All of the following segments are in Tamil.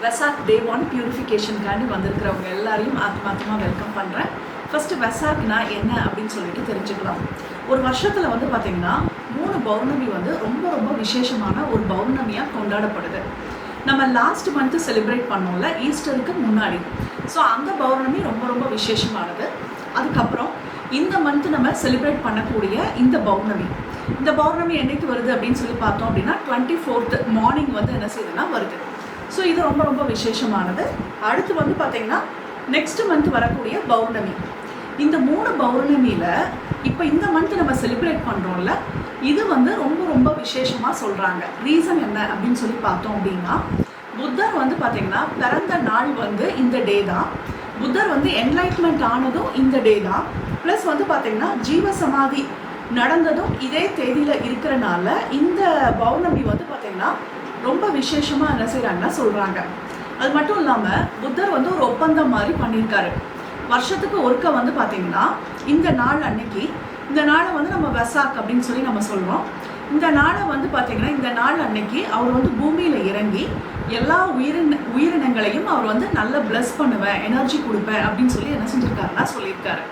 வெசாக் டே 1 பியூரிஃபிகேஷனுக்காண்டி வந்திருக்கிறவங்க எல்லாரையும் ஆத்மார்த்தமாக வெல்கம் பண்ணுறேன். ஃபஸ்ட்டு வெசாக்னா என்ன அப்படின்னு சொல்லிட்டு தெரிஞ்சுக்கலாம். ஒரு வருஷத்தில் வந்து பார்த்திங்கன்னா 3 பௌர்ணமி வந்து ரொம்ப ரொம்ப விசேஷமான ஒரு பௌர்ணமியாக கொண்டாடப்படுது. நம்ம லாஸ்ட் மந்த்து செலிப்ரேட் பண்ணோம்ல ஈஸ்டருக்கு முன்னாடி. ஸோ அந்த பௌர்ணமி ரொம்ப ரொம்ப விசேஷமானது. அதுக்கப்புறம் இந்த மந்த்து நம்ம செலிப்ரேட் பண்ணக்கூடிய இந்த பௌர்ணமி என்னைக்கு வருது அப்படின்னு சொல்லி பார்த்தோம் அப்படின்னா 24th மார்னிங் வந்து என்ன செய்யுதுன்னா வருது. ஸோ இது ரொம்ப ரொம்ப விசேஷமானது. அடுத்து வந்து பார்த்திங்கன்னா நெக்ஸ்ட் மந்த் வரக்கூடிய பௌர்ணமி. இந்த 3 பௌர்ணமியில் இப்போ இந்த மந்த் நம்ம செலிப்ரேட் பண்ணுறோம்ல, இது வந்து ரொம்ப ரொம்ப விசேஷமாக சொல்கிறாங்க. ரீசன் என்ன அப்படின்னு சொல்லி பார்த்தோம் அப்படின்னா, புத்தர் வந்து பார்த்திங்கன்னா பிறந்த நாள் வந்து இந்த டே தான். புத்தர் வந்து என்லைட்மெண்ட் ஆனதும் இந்த டே தான். ப்ளஸ் வந்து பார்த்திங்கன்னா ஜீவசமாதி நடந்ததும் இதே தேதியில் இருக்கிறனால இந்த பௌர்ணமி வந்து பார்த்திங்கன்னா ரொம்ப விசேஷமாக என்ன செய்கிறாங்கன்னா சொல்கிறாங்க. அது மட்டும் இல்லாமல் புத்தர் வந்து ஒரு ஒப்பந்தம் மாதிரி பண்ணியிருக்காரு. வருஷத்துக்கு ஒருக்க வந்து பார்த்திங்கன்னா இந்த நாள் அன்னைக்கு, இந்த நாளை வந்து நம்ம வெசாக் அப்படின்னு சொல்லி நம்ம சொல்கிறோம். இந்த நாளை வந்து பார்த்திங்கன்னா இந்த நாள் அன்னைக்கு அவர் வந்து பூமியில் இறங்கி எல்லா உயிரினங்களையும் அவர் வந்து நல்லா பிளஸ் பண்ணுவேன், எனர்ஜி கொடுப்பேன் அப்படின்னு சொல்லி என்ன செஞ்சுருக்காருன்னா சொல்லியிருக்காரு.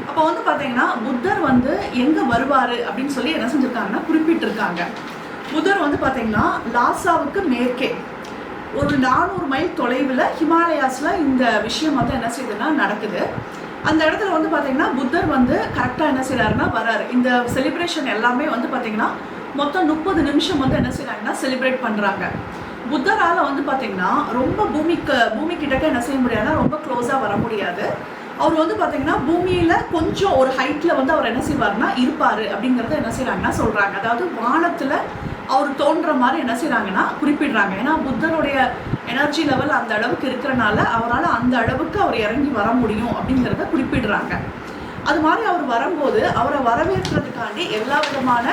அப்போ வந்து பார்த்திங்கன்னா புத்தர் வந்து எங்கே வருவார் அப்படின்னு சொல்லி என்ன செஞ்சுருக்காங்கன்னா குறிப்பிட்டிருக்காங்க. புத்தர் வந்து பார்த்திங்கன்னா லாசாவுக்கு மேற்கே ஒரு 400 மைல் தொலைவில் ஹிமாலயாஸில் இந்த விஷயம் வந்து என்ன செய்யுதுன்னா நடக்குது. அந்த இடத்துல வந்து பார்த்திங்கன்னா புத்தர் வந்து கரெக்டாக என்ன செய்கிறாருன்னா வராரு. இந்த செலிப்ரேஷன் எல்லாமே வந்து பார்த்திங்கன்னா மொத்தம் 30 நிமிஷம் வந்து என்ன செய்கிறாங்கன்னா செலிப்ரேட் பண்ணுறாங்க. புத்தரால் வந்து பார்த்திங்கன்னா ரொம்ப பூமிக்கிட்டக்க என்ன செய்ய முடியாதுன்னா ரொம்ப க்ளோஸாக வர முடியாது. அவர் வந்து பார்த்திங்கன்னா பூமியில் கொஞ்சம் ஒரு ஹைட்டில் வந்து அவர் என்ன செய்வார்னா இருப்பார் அப்படிங்கிறத என்ன செய்கிறாங்கன்னா சொல்கிறாங்க. அதாவது வானத்தில் அவர் தோன்ற மாதிரி என்ன செய்கிறாங்கன்னா குறிப்பிடுறாங்க. ஏன்னா புத்தருடைய எனர்ஜி லெவல் அந்த அளவுக்கு இருக்கிறனால அவரால் அந்த அளவுக்கு அவர் இறங்கி வர முடியும் அப்படிங்கிறத குறிப்பிடுறாங்க. அது மாதிரி அவர் வரும்போது அவரை வரவேற்கிறதுக்காண்டி எல்லா விதமான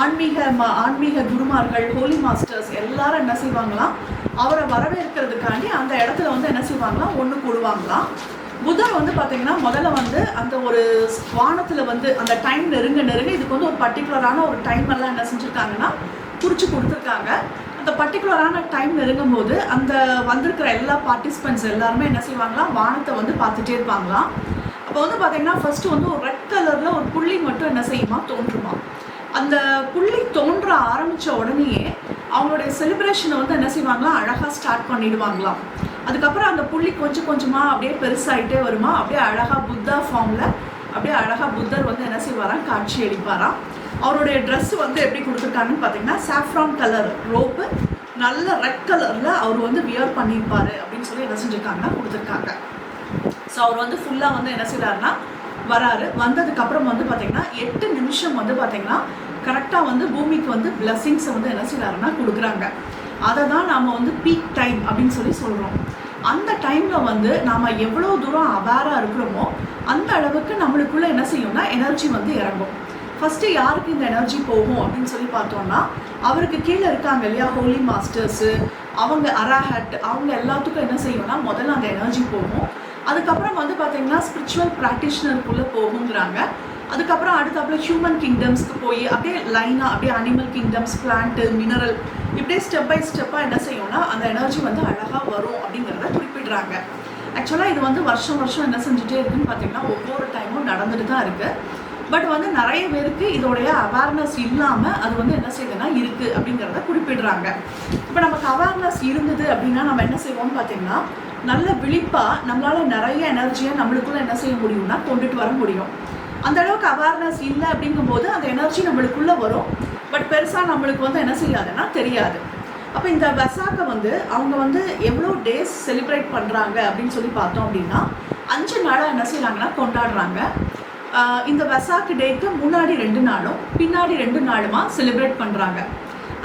ஆன்மீக குருமார்கள், ஹோலி மாஸ்டர்ஸ் எல்லாரும் என்ன செய்வாங்களாம், அவரை வரவேற்கிறதுக்காண்டி அந்த இடத்துல வந்து என்ன செய்வாங்களாம் ஒன்று கூடுவாங்களாம். புத்தர் வந்து பார்த்திங்கன்னா முதல்ல வந்து அந்த ஒரு வானத்தில் வந்து அந்த டைம் நெருங்க இதுக்கு வந்து ஒரு பர்டிகுலரான ஒரு டைம் எல்லாம் என்ன செஞ்சுருக்காங்கன்னா குறித்து கொடுத்துருக்காங்க. அந்த பர்டிகுலரான டைம் நெருங்கும் போது அந்த வந்திருக்கிற எல்லா பார்ட்டிசிபெண்ட்ஸ் எல்லாருமே என்ன செய்வாங்களாம் வானத்தை வந்து பார்த்துட்டே இருப்பாங்களாம். அப்போ வந்து பார்த்திங்கன்னா ஃபஸ்ட்டு வந்து ஒரு ரெட் கலரில் ஒரு புள்ளி மட்டும் என்ன செய்யுமா தோன்றுமா. அந்த புள்ளி தோன்ற ஆரம்பித்த உடனேயே அவங்களுடைய செலிப்ரேஷனை வந்து என்ன செய்வாங்களாம் அழகாக ஸ்டார்ட் பண்ணிடுவாங்களாம். அதுக்கப்புறம் அந்த புள்ளி கொஞ்சம் கொஞ்சமாக அப்படியே பெருசாகிட்டே வருமா. அப்படியே அழகாக புத்தா ஃபார்மில் அப்படியே அழகாக புத்தர் வந்து என்ன செய்வாராம் காட்சி அளிப்பாராம். அவருடைய ட்ரெஸ் வந்து எப்படி கொடுத்துருக்காங்கன்னு பார்த்தீங்கன்னா சாஃப்ரான் கலர் ரோப்பு, நல்ல ரெட் கலரில் அவர் வந்து வியர் பண்ணியிருப்பார் அப்படின்னு சொல்லி என்ன செஞ்சுருக்காங்கன்னா கொடுத்துருக்காங்க. ஸோ அவர் வந்து ஃபுல்லாக வந்து என்ன செய்கிறாருன்னா வராரு. வந்ததுக்கப்புறம் வந்து பார்த்திங்கன்னா 8 நிமிஷம் வந்து பார்த்திங்கன்னா கரெக்டாக வந்து பூமிக்கு வந்து பிளஸ்ஸிங்ஸை வந்து என்ன செய்கிறாருன்னா கொடுக்குறாங்க. அதை தான் நாம் வந்து பீக் டைம் அப்படின்னு சொல்லி சொல்கிறோம். அந்த டைமில் வந்து நாம் எவ்வளோ தூரம் அவேராக இருக்கிறோமோ அந்த அளவுக்கு நம்மளுக்குள்ளே என்ன செய்யும்னா எனர்ஜி வந்து இறங்கும். ஃபஸ்ட்டு யாருக்கு இந்த எனர்ஜி போகும் அப்படின்னு சொல்லி பார்த்தோம்னா அவருக்கு கீழே இருக்காங்க இல்லையா ஹோலி மாஸ்டர்ஸு, அவங்க அராஹட், அவங்க எல்லாத்துக்கும் என்ன செய்யும்னா முதல்ல அந்த எனர்ஜி போகும். அதுக்கப்புறம் வந்து பார்த்திங்கன்னா ஸ்பிரிச்சுவல் ப்ராக்டிஷனருக்குள்ளே போகுங்கிறாங்க. அதுக்கப்புறம் அடுத்தாப்புல ஹியூமன் கிங்டம்ஸ்க்கு போய் அப்படியே லைனாக அப்படியே அனிமல் கிங்டம்ஸ், பிளான்ட்டு, மினரல், இப்படியே ஸ்டெப் பை ஸ்டெப்பாக என்ன செய்யும்னா அந்த எனர்ஜி வந்து அழகாக வரும் அப்படிங்கிறத குறிப்பிடுறாங்க. ஆக்சுவலாக இது வந்து வருஷம் என்ன செஞ்சுட்டே இருக்குன்னு பார்த்திங்கன்னா ஒவ்வொரு டைமும் நடந்துட்டு தான் இருக்குது. பட் வந்து நிறைய பேருக்கு இதோடைய அவேர்னஸ் இல்லாமல் அது வந்து என்ன செய்யுதுன்னா இருக்குது அப்படிங்கிறத குறிப்பிடுறாங்க. இப்போ நமக்கு அவேர்னஸ் இருந்தது அப்படின்னா நம்ம என்ன செய்வோம்னு பார்த்திங்கன்னா நல்ல விழிப்பாக நம்மளால் நிறைய எனர்ஜியை நம்மளுக்குள்ளே என்ன செய்ய முடியும்னா கொண்டுட்டு வர முடியும். அந்த அளவுக்கு அவேர்னஸ் இல்லை அப்படிங்கும்போது அந்த எனர்ஜி நம்மளுக்குள்ளே வரும். பட் பெருசாக நம்மளுக்கு வந்து என்ன செய்யாதுன்னா தெரியாது. அப்போ இந்த வெசாக்கை வந்து அவங்க வந்து எவ்வளோ டேஸ் செலிப்ரேட் பண்ணுறாங்க அப்படின்னு சொல்லி பார்த்தோம் அப்படின்னா 5 நாளாக என்ன செய்கிறாங்கன்னா கொண்டாடுறாங்க. இந்த வெசாக் டேக்கு முன்னாடி 2 நாளும் பின்னாடி 2 நாளுமா செலிப்ரேட் பண்ணுறாங்க.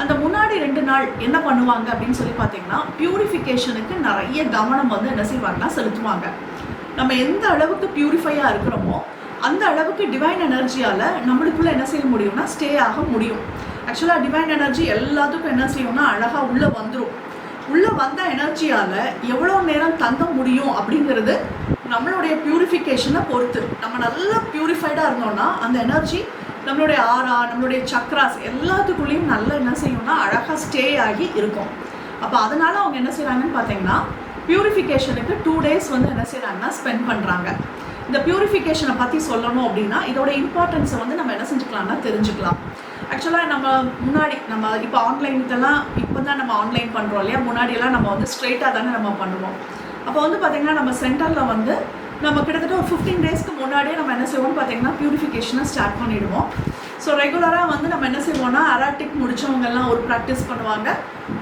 அந்த முன்னாடி 2 நாள் என்ன பண்ணுவாங்க அப்படின்னு சொல்லி பார்த்தீங்கன்னா பியூரிஃபிகேஷனுக்கு நிறைய கவனம் வந்து என்ன செய்வாங்கன்னா செலுத்துவாங்க. நம்ம எந்த அளவுக்கு பியூரிஃபையாக இருக்கிறோமோ அந்த அளவுக்கு டிவைன் எனர்ஜியால் நம்மளுக்குள்ளே என்ன செய்ய முடியும்னா ஸ்டே ஆக முடியும். ஆக்சுவலாக டிவைன் எனர்ஜி எல்லாத்துக்கும் என்ன செய்யும்னா அழகாக உள்ளே வந்துடும். உள்ளே வந்த எனர்ஜியால் எவ்வளோ நேரம் தங்க முடியும் அப்படிங்கிறது நம்மளுடைய பியூரிஃபிகேஷனை பொறுத்து. நம்ம நல்லா பியூரிஃபைடாக இருந்தோம்னா அந்த எனர்ஜி நம்மளுடைய ஆரா, நம்மளுடைய சக்ராஸ் எல்லாத்துக்குள்ளேயும் நல்லா என்ன செய்யும்னா அழகாக ஸ்டே ஆகி இருக்கும். அப்போ அதனால் அவங்க என்ன செய்கிறாங்கன்னு பார்த்தீங்கன்னா பியூரிஃபிகேஷனுக்கு 2 days வந்து என்ன செய்கிறாங்கன்னா ஸ்பெண்ட் பண்ணுறாங்க. இந்த பியூரிஃபிகேஷனை பற்றி சொல்லணும் அப்படின்னா இதோட இம்பார்ட்டன்ஸை வந்து நம்ம என்ன செஞ்சுக்கலாம்னா தெரிஞ்சுக்கலாம். ஆக்சுவலாக நம்ம இப்போ ஆன்லைனுக்கெல்லாம் இப்போ தான் நம்ம ஆன்லைன் பண்ணுறோம் இல்லையா, முன்னாடியெல்லாம் நம்ம வந்து ஸ்ட்ரெயிட்டாக தானே நம்ம பண்ணுவோம். அப்போ வந்து பார்த்திங்கன்னா நம்ம சென்டரில் வந்து நம்ம கிட்டத்தட்ட ஒரு 15 daysக்கு முன்னாடியே நம்ம என்ன செய்வோம்னு பார்த்தீங்கன்னா பியூரிஃபிகேஷனை ஸ்டார்ட் பண்ணிவிடுவோம். ஸோ ரெகுலராக வந்து நம்ம என்ன செய்வோம்னா அராட்டிக் முடித்தவங்கெல்லாம் ஒரு ப்ராக்டிஸ் பண்ணுவாங்க,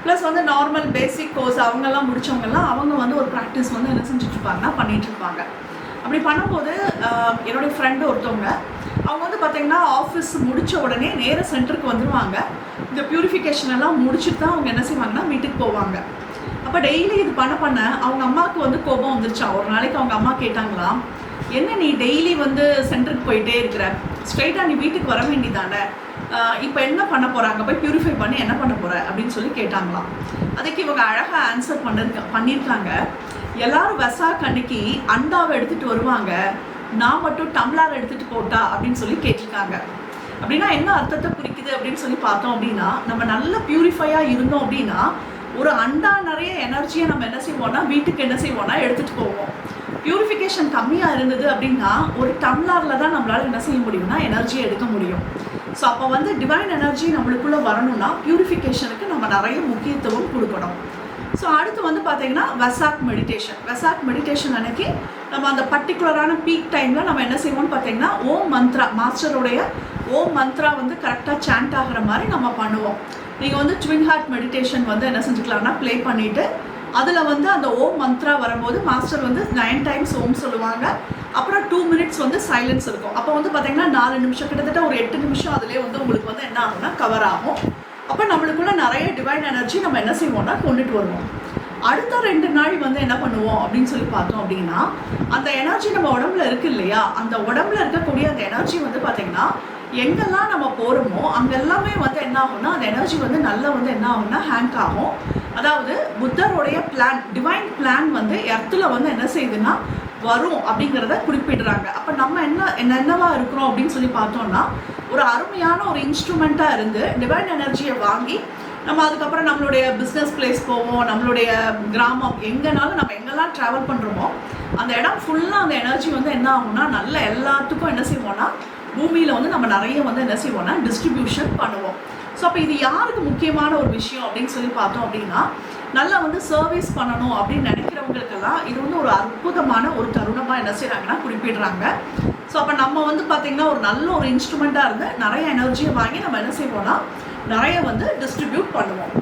ப்ளஸ் வந்து நார்மல் பேசிக் கோர்ஸ் அவங்கெல்லாம் முடித்தவங்கெல்லாம் அவங்க வந்து ஒரு ப்ராக்டிஸ் வந்து என்ன செஞ்சுட்ருப்பாங்கன்னா பண்ணிகிட்ருப்பாங்க. அப்படி பண்ணும்போது என்னுடைய ஃப்ரெண்டு ஒருத்தவங்க அவங்க வந்து பார்த்திங்கன்னா ஆஃபீஸ் முடித்த உடனே நேராக சென்டருக்கு வந்துடுவாங்க. இந்த பியூரிஃபிகேஷன் எல்லாம் முடிச்சுட்டு தான் அவங்க என்ன செய்வாங்கன்னா வீட்டுக்கு போவாங்க. அப்போ டெய்லி இது பண்ண அவங்க அம்மாவுக்கு வந்து கோபம் வந்துருச்சா. ஒரு நாளைக்கு அவங்க அம்மா கேட்டாங்களாம், என்ன நீ டெய்லி வந்து சென்டருக்கு போயிட்டே இருக்கிற, ஸ்ட்ரெயிட்டாக நீ வீட்டுக்கு வர வேண்டியதானே, இப்போ என்ன பண்ண போகிறாங்க, போய் பியூரிஃபை பண்ணி என்ன பண்ண போகிற அப்படின்னு சொல்லி கேட்டாங்களாம். அதுக்கு இவங்க அழகாக ஆன்சர் பண்ணியிருக்காங்க. எல்லாரும் வெசாக் அன்னைக்கு அண்டாவை எடுத்துகிட்டு வருவாங்க, நான் மட்டும் டம்ளார் எடுத்துகிட்டு போட்டா அப்படின்னு சொல்லி கேட்டிருக்காங்க. அப்படின்னா என்ன அர்த்தத்தை குறிக்குது அப்படின்னு சொல்லி பார்த்தோம் அப்படின்னா, நம்ம நல்ல பியூரிஃபையாக இருந்தோம் அப்படின்னா ஒரு அண்டா நிறைய எனர்ஜியை நம்ம என்ன செய்வோம்னா வீட்டுக்கு என்ன செய்வோம்னா எடுத்துகிட்டு போவோம். பியூரிஃபிகேஷன் கம்மியாக இருந்தது அப்படின்னா ஒரு டம்ளரில் தான் நம்மளால் என்ன செய்ய முடியும்னா எனர்ஜியை எடுக்க முடியும். ஸோ அப்போ வந்து டிவைன் எனர்ஜி நம்மளுக்குள்ளே வரணும்னா பியூரிஃபிகேஷனுக்கு நம்ம நிறைய முக்கியத்துவம் கொடுக்கணும். ஸோ அடுத்து வந்து பார்த்திங்கன்னா வெசாக் மெடிடேஷன் அன்னைக்கு நம்ம அந்த பர்டிகுலரான பீக் டைமில் நம்ம என்ன செய்வோம்னு பார்த்திங்கன்னா ஓம் மந்த்ரா, மாஸ்டருடைய ஓம் மந்த்ரா வந்து கரெக்டாக சாண்ட் ஆகிற மாதிரி நம்ம பண்ணுவோம். நீங்கள் வந்து ட்வின் ஹார்ட் மெடிடேஷன் வந்து என்ன செஞ்சுக்கலாம்னா ப்ளே பண்ணிவிட்டு அதில் வந்து அந்த ஓம் மந்த்ரா வரும்போது மாஸ்டர் வந்து 9 times ஓம் சொல்லுவாங்க. அப்புறம் 2 minutes வந்து சைலன்ஸ் இருக்கும். அப்போ வந்து பார்த்திங்கன்னா 4 நிமிஷம் கிட்டத்தட்ட ஒரு 8 நிமிஷம் அதிலே வந்து உங்களுக்கு வந்து என்ன ஆகும்னா கவர் ஆகும். அப்போ நம்மளுக்குள்ள நிறைய டிவைன் எனர்ஜி நம்ம என்ன செய்வோம்னா கொண்டுட்டு வருவோம். அடுத்த 2 நாள் வந்து என்ன பண்ணுவோம் அப்படின்னு சொல்லி பார்த்தோம் அப்படின்னா அந்த எனர்ஜி நம்ம உடம்புல இருக்குது இல்லையா, அந்த உடம்புல இருக்கக்கூடிய அந்த எனர்ஜி வந்து பார்த்திங்கன்னா எங்கெல்லாம் நம்ம போகிறோமோ அங்கெல்லாமே வந்து என்ன ஆகும்னா அந்த எனர்ஜி வந்து நல்லா வந்து என்ன ஆகும்னா ஹேங்க் ஆகும். அதாவது புத்தருடைய பிளான், டிவைன் பிளான் வந்து எர்த்தில் வந்து என்ன செய்யுதுன்னா வரும் அப்படிங்கிறத குறிப்பிடுறாங்க. அப்போ நம்ம என்னவா இருக்கிறோம் அப்படின்னு சொல்லி பார்த்தோம்னா ஒரு அருமையான ஒரு இன்ஸ்ட்ருமெண்ட்டாக இருந்து டிவைன் எனர்ஜியை வாங்கி நம்ம அதுக்கப்புறம் நம்மளுடைய பிஸ்னஸ் பிளேஸ் போவோம், நம்மளுடைய கிராமம் எங்கேனாலும் நம்ம எங்கெல்லாம் ட்ராவல் பண்ணுறோமோ அந்த இடம் ஃபுல்லாக அந்த எனர்ஜி வந்து என்ன ஆகும்னா நல்ல எல்லாத்துக்கும் என்ன செய்வோம்னா பூமியில் வந்து நம்ம நிறைய வந்து என்ன செய்வோம்னா டிஸ்ட்ரிபியூஷன் பண்ணுவோம். ஸோ அப்போ இது யாருக்கு முக்கியமான ஒரு விஷயம் அப்படின்னு சொல்லி பார்த்தோம் அப்படின்னா நல்லா வந்து சர்வீஸ் பண்ணணும் அப்படின்னு நினைக்கிறவங்களுக்கெல்லாம் இது வந்து ஒரு அற்புதமான ஒரு தருணமாக என்ன செய்கிறாங்கன்னா குறிப்பிடுறாங்க. ஸோ அப்போ நம்ம வந்து பார்த்திங்கன்னா ஒரு நல்ல ஒரு இன்ஸ்ட்ருமெண்ட்டாக இருந்து நிறைய எனர்ஜியை வாங்கி நம்ம என்ன செய்வோம்னா நிறைய வந்து டிஸ்ட்ரிபியூட் பண்ணுவோம்.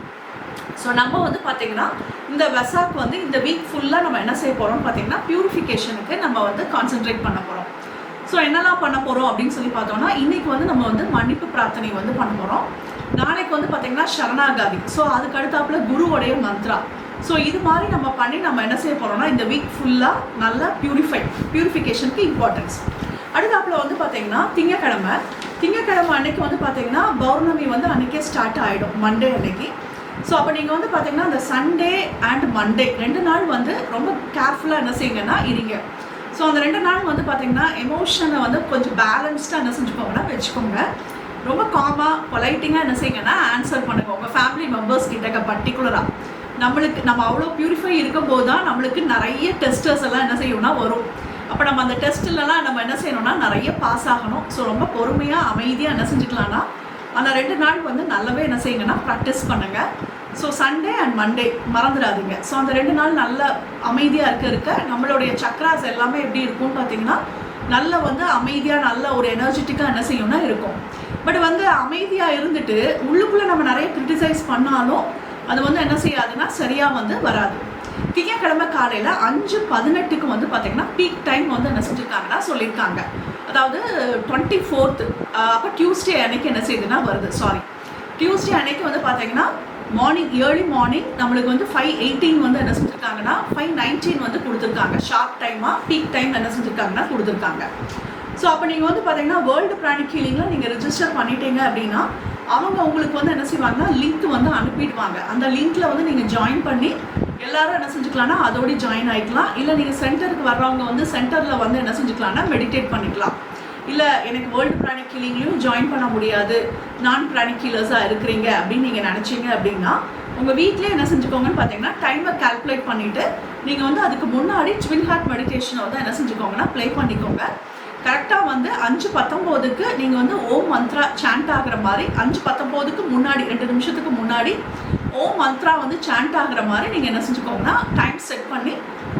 ஸோ நம்ம வந்து பார்த்திங்கன்னா இந்த வெசாக் வந்து இந்த வீக் ஃபுல்லாக நம்ம என்ன செய்ய போகிறோம்னு பார்த்திங்கன்னா பியூரிஃபிகேஷனுக்கு நம்ம வந்து கான்சென்ட்ரேட் பண்ண போகிறோம். ஸோ என்னெல்லாம் பண்ண போகிறோம் அப்படின்னு சொல்லி பார்த்தோம்னா இன்றைக்கி வந்து நம்ம வந்து மன்னிப்பு பிரார்த்தனை வந்து பண்ண போகிறோம். நாளைக்கு வந்து பார்த்திங்கன்னா சரணாகாதி, ஸோ அதுக்கு அடுத்தாப்புல குருவோடைய மந்த்ரா. ஸோ இது மாதிரி நம்ம பண்ணி நம்ம என்ன செய்ய போகிறோம்னா இந்த வீக் ஃபுல்லாக நல்லா பியூரிஃபிகேஷனுக்கு இம்பார்ட்டன்ஸ். அடுத்தாப்புல வந்து பார்த்திங்கன்னா திங்கக்கிழமை அன்னைக்கு வந்து பார்த்திங்கன்னா பௌர்ணமி வந்து அன்றைக்கே ஸ்டார்ட் ஆகிடும், மண்டே அன்னைக்கு. ஸோ அப்போ நீங்கள் வந்து பார்த்திங்கன்னா அந்த சண்டே அண்ட் மண்டே 2 நாள் வந்து ரொம்ப கேர்ஃபுல்லாக என்ன செய்யுங்கன்னா இருங்க. ஸோ அந்த 2 நாள் வந்து பார்த்திங்கன்னா எமோஷனை வந்து கொஞ்சம் பேலன்ஸ்டாக என்ன செஞ்சுக்கோங்கன்னா வச்சுக்கோங்க. ரொம்ப காமாக பொலைட்டிங்காக என்ன செய்யுங்கன்னா ஆன்சர் பண்ணுங்க உங்கள் ஃபேமிலி மெம்பர்ஸ் கிட்ட. பர்டிகுலராக நம்ம அவ்வளோ பியூரிஃபை இருக்கும்போது தான் நம்மளுக்கு நிறைய டெஸ்டர்ஸ் எல்லாம் என்ன செய்யணும்னா வரும். அப்போ நம்ம அந்த டெஸ்ட்லலாம் நம்ம என்ன செய்யணும்னா நிறைய பாஸ் ஆகணும். ஸோ ரொம்ப பொறுமையாக அமைதியாக என்ன செஞ்சுக்கலாம்னா அந்த 2 நாள் வந்து நல்லாவே என்ன செய்யுங்கன்னா ப்ராக்டிஸ் பண்ணுங்கள். ஸோ சண்டே அண்ட் மண்டே மறந்துடாதீங்க. ஸோ அந்த 2 நாள் நல்ல அமைதியாக இருக்க நம்மளுடைய சக்ராஸ் எல்லாமே எப்படி இருக்கும்னு பார்த்தீங்கன்னா நல்ல வந்து அமைதியாக நல்ல ஒரு எனர்ஜெட்டிக்காக என்ன செய்யணும்னா இருக்கும். பட் வந்து அமைதியாக இருந்துட்டு உள்ளுக்குள்ளே நம்ம நிறைய கிரிட்டிசைஸ் பண்ணாலும் அது வந்து என்ன செய்யாதுன்னா சரியாக வந்து வராது. திங்கக்கிழமை காலையில் 5:18 வந்து பார்த்திங்கன்னா பீக் டைம் வந்து என்ன செஞ்சுருக்காங்கன்னா சொல்லியிருக்காங்க. அதாவது 24th அப்போ டியூஸ்டே அன்னைக்கு என்ன செய்யுதுன்னா வருது. டியூஸ்டே அன்னைக்கு வந்து பார்த்திங்கன்னா ஏர்லி மார்னிங் நம்மளுக்கு வந்து 5:18 வந்து என்ன செஞ்சுருக்காங்கன்னா 5:19 வந்து கொடுத்துருக்காங்க. ஷார்ப் டைமாக பீக் டைம் என்ன செஞ்சுருக்காங்கன்னா கொடுத்துருக்காங்க. ஸோ அப்போ நீங்கள் வந்து பார்த்தீங்கன்னா வேர்ல்டு பிராணிக் ஹீலிங்கில் நீங்கள் ரிஜிஸ்டர் பண்ணிட்டீங்க அப்படின்னா அவங்க உங்களுக்கு வந்து என்ன செய்வாங்கன்னா லிங்க் வந்து அனுப்பிடுவாங்க. அந்த லிங்க்கில் வந்து நீங்கள் ஜாயின் பண்ணி எல்லோரும் என்ன செஞ்சுக்கலாம்னா அதோடு ஜாயின் ஆகிக்கலாம். இல்லை நீங்கள் சென்டருக்கு வர்றவங்க வந்து சென்டரில் வந்து என்ன செஞ்சுக்கலாம்னா மெடிடேட் பண்ணிக்கலாம். இல்லை எனக்கு வேர்ல்டு பிராணிக் ஹீலிங்லேயும் ஜாயின் பண்ண முடியாது, நான் பிராணிக் ஹீலர்ஸாக இருக்கிறீங்க அப்படின்னு நீங்கள் நினச்சிங்க அப்படின்னா உங்கள் வீட்டிலே என்ன செஞ்சுக்கோங்கன்னு பார்த்தீங்கன்னா டைமர் கால்குலேட் பண்ணிவிட்டு நீங்கள் வந்து அதுக்கு முன்னாடி ட்வின் ஹார்ட் மெடிடேஷனை வந்து என்ன செஞ்சுக்கோங்கன்னா ப்ளே பண்ணிக்கோங்க. கரெக்டாக வந்து 5:19க்கு நீங்கள் வந்து ஓம் மந்த்ரா சாண்ட் ஆகிற மாதிரி 5:19க்கு முன்னாடி 2 நிமிஷத்துக்கு முன்னாடி ஓம் மந்த்ரா வந்து சாண்ட் ஆகிற மாதிரி நீங்கள் என்ன செஞ்சுக்கோங்கன்னா டைம் செட் பண்ணி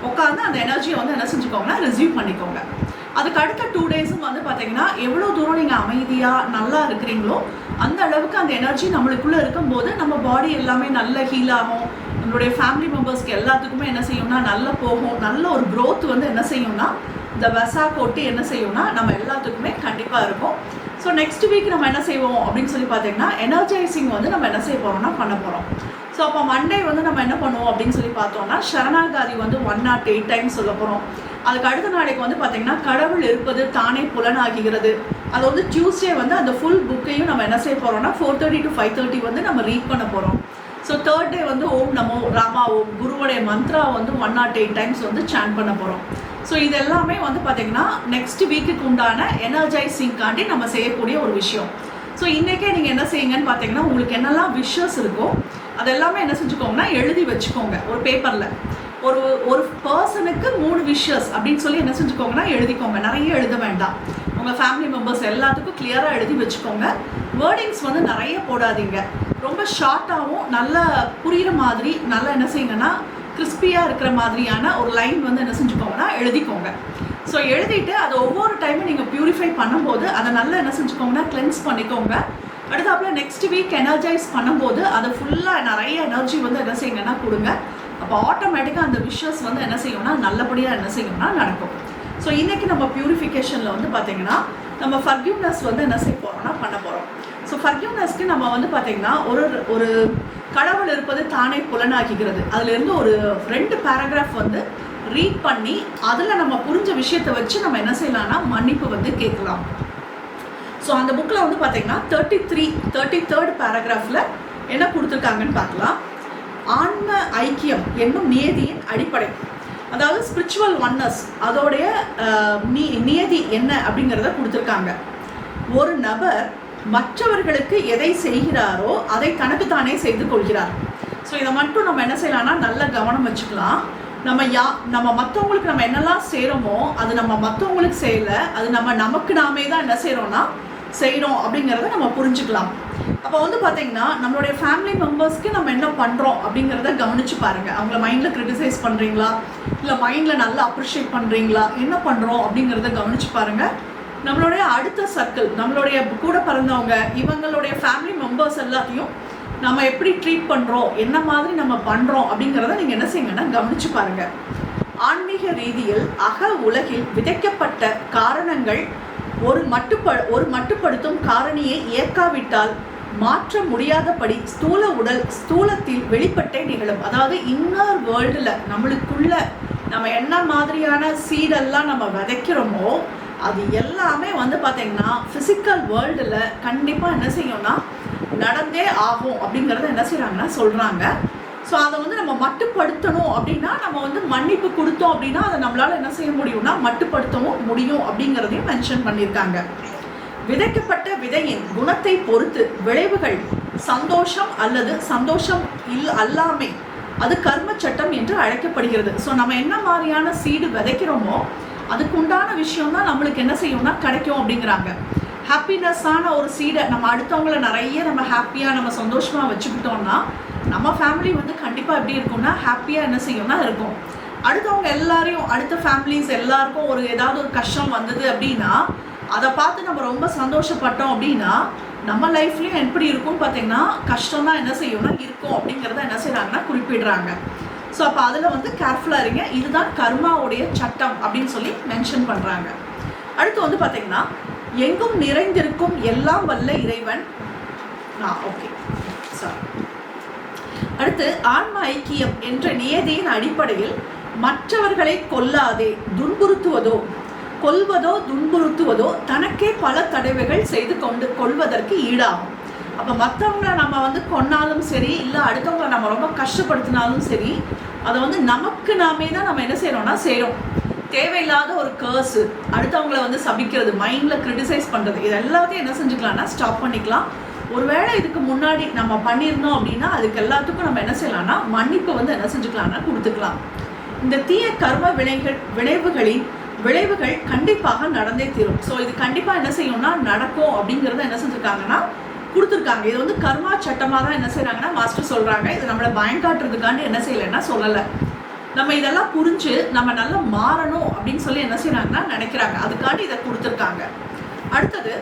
உட்காந்து அந்த எனர்ஜியை வந்து என்ன செஞ்சுக்கோங்கன்னா ரிசீவ் பண்ணிக்கோங்க. அதுக்கு அடுத்த 2 டேஸும் வந்து பார்த்தீங்கன்னா எவ்வளோ தூரம் நீங்கள் அமைதியாக நல்லா இருக்கிறீங்களோ அந்த அளவுக்கு அந்த எனர்ஜி நம்மளுக்குள்ளே இருக்கும்போது நம்ம பாடி எல்லாமே நல்ல ஹீல் ஆகும். நம்மளுடைய ஃபேமிலி மெம்பர்ஸ்க்கு எல்லாத்துக்குமே என்ன செய்யும்னா நல்லா போகும். நல்ல ஒரு க்ரோத் வந்து என்ன செய்யும்னா இந்த வெசாக் ஒட்டி என்ன செய்யும்னா நம்ம எல்லாத்துக்குமே கண்டிப்பாக இருக்கும். ஸோ நெக்ஸ்ட் வீக் நம்ம என்ன செய்வோம் அப்படின்னு சொல்லி பார்த்தீங்கன்னா எனர்ஜைசிங் வந்து நம்ம என்ன செய்ய போகிறோம்னா பண்ண போகிறோம். ஸோ அப்போ மண்டே வந்து நம்ம என்ன பண்ணுவோம் அப்படின்னு சொல்லி பார்த்தோம்னா சரணாகாதி வந்து 108 டைம்ஸ் சொல்ல போகிறோம். அதுக்கு அடுத்த நாளைக்கு வந்து பார்த்தீங்கன்னா கடவுள் இருப்பது தானே புலனாகிறது. அது வந்து டியூஸ்டே வந்து அந்த ஃபுல் புக்கையும் நம்ம என்ன செய்ய போகிறோம்னா 4:30 to 5:30 வந்து நம்ம ரீட் பண்ண போகிறோம். ஸோ தேர்ட் டே வந்து ஓம் நமோ ராமா ஓம் குருவுடைய மந்த்ரா வந்து 108 டைம்ஸ் வந்து சாண்ட் பண்ண போகிறோம். ஸோ இது எல்லாமே வந்து பார்த்திங்கன்னா நெக்ஸ்ட் வீக்குக்கு உண்டான எனர்ஜைசிங்காண்டி நம்ம செய்யக்கூடிய ஒரு விஷயம். ஸோ இன்றைக்கே நீங்கள் என்ன செய்யுங்கன்னு பார்த்தீங்கன்னா உங்களுக்கு என்னெல்லாம் விஷஸ் இருக்கோ அதெல்லாமே என்ன செஞ்சுக்கோங்கன்னா எழுதி வச்சுக்கோங்க ஒரு பேப்பரில். ஒரு பர்சனுக்கு 3 விஷஸ் அப்படின்னு சொல்லி என்ன செஞ்சுக்கோங்கன்னா எழுதிக்கோங்க. நிறைய எழுத வேண்டாம். உங்கள் ஃபேமிலி மெம்பர்ஸ் எல்லாத்துக்கும் கிளியராக எழுதி வச்சுக்கோங்க. வேர்டிங்ஸ் வந்து நிறைய போடாதீங்க. ரொம்ப ஷார்ட்டாகவும் நல்லா புரிகிற மாதிரி நல்லா என்ன செய்யுங்கன்னா கிறிஸ்பியாக இருக்கிற மாதிரியான ஒரு லைன் வந்து என்ன செஞ்சுக்கோங்கன்னா எழுதிக்கோங்க. ஸோ எழுதிட்டு அதை ஒவ்வொரு டைமும் நீங்கள் ப்யூரிஃபை பண்ணும்போது அதை நல்லா என்ன செஞ்சுக்கோங்கன்னா கிளென்ஸ் பண்ணிக்கோங்க. அடுத்தாப்புல நெக்ஸ்ட் வீக் எனர்ஜைஸ் பண்ணும்போது அதை ஃபுல்லாக நிறைய எனர்ஜி வந்து என்ன செய்யுங்கன்னா கொடுங்க. அப்போ ஆட்டோமேட்டிக்காக அந்த விஷஸ் வந்து என்ன செய்யும்னா நல்லபடியாக என்ன செய்யும்னா நடக்கும். ஸோ இன்றைக்கி நம்ம ப்யூரிஃபிகேஷனில் வந்து பார்த்திங்கன்னா நம்ம ஃபர்கிவ்னஸ் வந்து என்ன செய்ய போகிறோம்னா பண்ண போகிறோம். ஸோ ஃபர்கிவ்னஸ்க்கு நம்ம வந்து பார்த்திங்கன்னா ஒரு கடவுள் இருப்பது தானே புலனாகிறது அதுலேருந்து ஒரு 2 பேராகிராஃப் வந்து ரீட் பண்ணி அதில் நம்ம புரிஞ்ச விஷயத்தை வச்சு நம்ம என்ன செய்யலாம்னா மன்னிப்பு வந்து கேட்கலாம். ஸோ அந்த புக்கில் வந்து பார்த்திங்கன்னா 33rd பேராகிராஃபில் என்ன கொடுத்துருக்காங்கன்னு பார்க்கலாம். ஆன்ம ஐக்கியம் என்னும் நியதியின் அடிப்படை, அதாவது ஸ்பிரிச்சுவல் ஒன்னஸ் அதோடைய நியதி என்ன அப்படிங்கிறத கொடுத்துருக்காங்க. ஒரு நபர் மற்றவர்களுக்கு எதை செய்கிறாரோ அதை தனக்கு தானே செய்து கொள்கிறார். ஸோ இதை மட்டும் நம்ம என்ன செய்யலாம்னா நல்ல கவனம் வச்சுக்கலாம். நம்ம மற்றவங்களுக்கு நம்ம என்னெல்லாம் செய்கிறோமோ அது நம்ம மற்றவங்களுக்கு செய்யலை, அது நமக்கு நாமே தான் என்ன செய்கிறோம் அப்படிங்கிறத நம்ம புரிஞ்சுக்கலாம். அப்போ வந்து பார்த்தீங்கன்னா நம்மளுடைய ஃபேமிலி மெம்பர்ஸ்க்கு நம்ம என்ன பண்ணுறோம் அப்படிங்கிறத கவனித்து பாருங்கள். அவங்கள மைண்டில் கிரிட்டிசைஸ் பண்ணுறீங்களா இல்லை மைண்டில் நல்லா அப்ரிஷியேட் பண்ணுறீங்களா, என்ன பண்ணுறோம் அப்படிங்கிறத கவனித்து பாருங்கள். நம்மளுடைய அடுத்த சர்க்கிள், நம்மளுடைய கூட பிறந்தவங்க, இவங்களுடைய ஃபேமிலி மெம்பர்ஸ் எல்லாத்தையும் நம்ம எப்படி ட்ரீட் பண்ணுறோம், என்ன மாதிரி நம்ம பண்ணுறோம் அப்படிங்கிறத நீங்கள் என்ன செய்யுங்கன்னா கவனித்து பாருங்கள். ஆன்மீக ரீதியில் அக உலகில் விதைக்கப்பட்ட காரணங்கள் ஒரு மட்டுப்படுத்தும் காரணியை ஏற்காவிட்டால் மாற்ற முடியாதபடி ஸ்தூலத்தில் வெளிப்பட்டே நிகழும். அதாவது இன்னர் வேர்ல்டில் நம்மளுக்குள்ள நம்ம என்ன மாதிரியான சீடெல்லாம் நம்ம விதைக்கிறோமோ அது எல்லாமே வந்து பார்த்திங்கன்னா ஃபிசிக்கல் வேர்ல்டில் கண்டிப்பாக என்ன செய்யும்னா நடந்தே ஆகும் அப்படிங்கிறத என்ன செய்கிறாங்கன்னா சொல்கிறாங்க. ஸோ அதை வந்து நம்ம மட்டுப்படுத்தணும் அப்படின்னா நம்ம வந்து மன்னிப்பு கொடுத்தோம் அப்படின்னா அதை நம்மளால் என்ன செய்ய முடியும்னா மட்டுப்படுத்தவும் முடியும் அப்படிங்கிறதையும் மென்ஷன் பண்ணியிருக்காங்க. விதைக்கப்பட்ட விதையின் குணத்தை பொறுத்து விளைவுகள் சந்தோஷம் அல்லது சந்தோஷம் அல்லாமை அது கர்ம சட்டம் என்று அழைக்கப்படுகிறது. ஸோ நம்ம என்ன மாதிரியான சீடு விதைக்கிறோமோ அதுக்கு உண்டான விஷயம் தான் நம்மளுக்கு என்ன செய்யும்னா கிடைக்கும் அப்படிங்கிறாங்க. ஹாப்பினஸ்ஸான ஒரு சீடை நம்ம அடுத்தவங்கள நிறைய நம்ம ஹாப்பியாக நம்ம சந்தோஷமாக வச்சுக்கிட்டோம்னா நம்ம ஃபேமிலி வந்து கண்டிப்பாக எப்படி இருக்கும்னா ஹாப்பியாக என்ன செய்யும்னா இருக்கும். அடுத்தவங்க எல்லாரையும் அடுத்த ஃபேமிலிஸ் எல்லாருக்கும் ஏதாவது ஒரு கஷ்டம் வந்தது அப்படின்னா அதை பார்த்து நம்ம ரொம்ப சந்தோஷப்பட்டோம் அப்படின்னா நம்ம லைஃப்லேயும் எப்படி இருக்கும்னு பார்த்தீங்கன்னா கஷ்டம் தான் என்ன செய்யும்னா இருக்கும் அப்படிங்கிறத என்ன செய்கிறாங்கன்னா குறிப்பிடுறாங்க. ஸோ அப்போ அதில் வந்து கேர்ஃபுல்லாக இருங்க. இதுதான் கர்மாவுடைய சட்டம் அப்படின்னு சொல்லி மென்ஷன் பண்ணுறாங்க. அடுத்து வந்து பார்த்தீங்கன்னா எங்கும் நிறைந்திருக்கும் எல்லாம் வல்ல இறைவன். Okay sorry. அடுத்து ஆன்ம ஐக்கியம் என்ற நியதியின் அடிப்படையில் மற்றவர்களை கொல்லாதே துன்புறுத்துவதோ தனக்கே பல தடவைகள் செய்து கொள்வதற்கு ஈடாகும். அப்போ மற்றவங்களை நம்ம வந்து கொன்னாலும் சரி இல்லை அடுத்தவங்களை நம்ம ரொம்ப கஷ்டப்படுத்தினாலும் சரி அதை வந்து நமக்கு நாமே தான் நம்ம என்ன செய்கிறோம்னா செய்கிறோம். தேவையில்லாத ஒரு கர்ஸு, அடுத்தவங்களை வந்து சபிக்கிறது, மைண்டில் கிரிட்டிசைஸ் பண்ணுறது, இது எல்லாத்தையும் என்ன செஞ்சுக்கலாம்னா ஸ்டாப் பண்ணிக்கலாம். ஒருவேளை இதுக்கு முன்னாடி நம்ம பண்ணியிருந்தோம் அப்படின்னா அதுக்கு எல்லாத்துக்கும் நம்ம என்ன செய்யலாம்னா மன்னிப்பு வந்து என்ன செஞ்சுக்கலாம்னா கொடுத்துக்கலாம். இந்த தீய கர்ம விளைவுகள் கண்டிப்பாக நடந்தே தீரும். ஸோ இது கண்டிப்பாக என்ன செய்யும்னா நடக்கும் அப்படிங்கிறத என்ன செஞ்சுருக்காங்கன்னா கொடுத்துருக்காங்க. இது வந்து கர்மா சட்டமாக தான் என்ன செய்கிறாங்கன்னா மாஸ்டர் சொல்கிறாங்க. இது நம்மளை பயங்காட்டுறதுக்காண்டி என்ன செய்யலைன்னா சொல்லலை. நம்ம இதெல்லாம் புரிஞ்சு நம்ம நல்லா மாறணும் அப்படின்னு சொல்லி என்ன செய்கிறாங்கன்னா நினைக்கிறாங்க. அதுக்காண்டி இதை கொடுத்துருக்காங்க. அடுத்தது,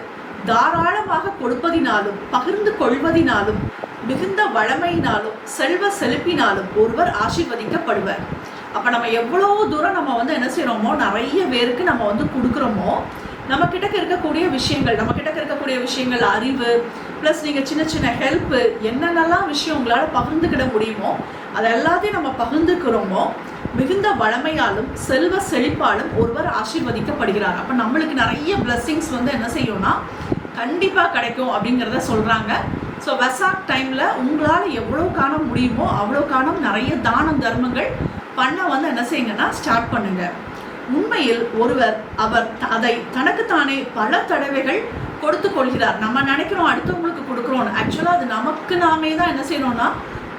தாராளமாக கொடுப்பதினாலும் பகிர்ந்து கொள்வதினாலும் மிகுந்த வளமையினாலும் செல்வ செழிப்பினாலும் ஒருவர் ஆசீர்வதிக்கப்படுவர். அப்போ நம்ம எவ்வளோ தூரம் நம்ம வந்து என்ன செய்கிறோமோ நிறைய பேருக்கு நம்ம வந்து கொடுக்குறோமோ, நம்ம கிட்ட இருக்கக்கூடிய விஷயங்கள் அறிவு ப்ளஸ் நீங்கள் சின்ன சின்ன ஹெல்ப்பு என்னென்னலாம் விஷயம் உங்களால் பகிர்ந்துக்கிட முடியுமோ அதை எல்லாத்தையும் நம்ம பகிர்ந்துக்கிறோமோ மிகுந்த வளமையாலும் செல்வ செழிப்பாலும் ஒருவர் ஆசீர்வதிக்கப்படுகிறார். அப்போ நம்மளுக்கு நிறைய பிளெஸ்ஸிங்ஸ் வந்து என்ன செய்யும்னா கண்டிப்பாக கிடைக்கும் அப்படிங்கிறத சொல்கிறாங்க. ஸோ வெசாக் டைமில் உங்களால் எவ்வளோ காண முடியுமோ அவ்வளோ காணம் நிறைய தானம் தர்மங்கள் பண்ண வந்து என்ன செய்யுங்கன்னா ஸ்டார்ட் பண்ணுங்க. உண்மையில் ஒருவர் அதை தனக்குத்தானே பல தடவைகள் கொடுத்து கொள்கிறார். நம்ம நினைக்கிறோம் அடுத்தவங்களுக்கு கொடுக்குறோம், ஆக்சுவலாக அது நமக்கு நாமே தான் என்ன செய்யணும்னா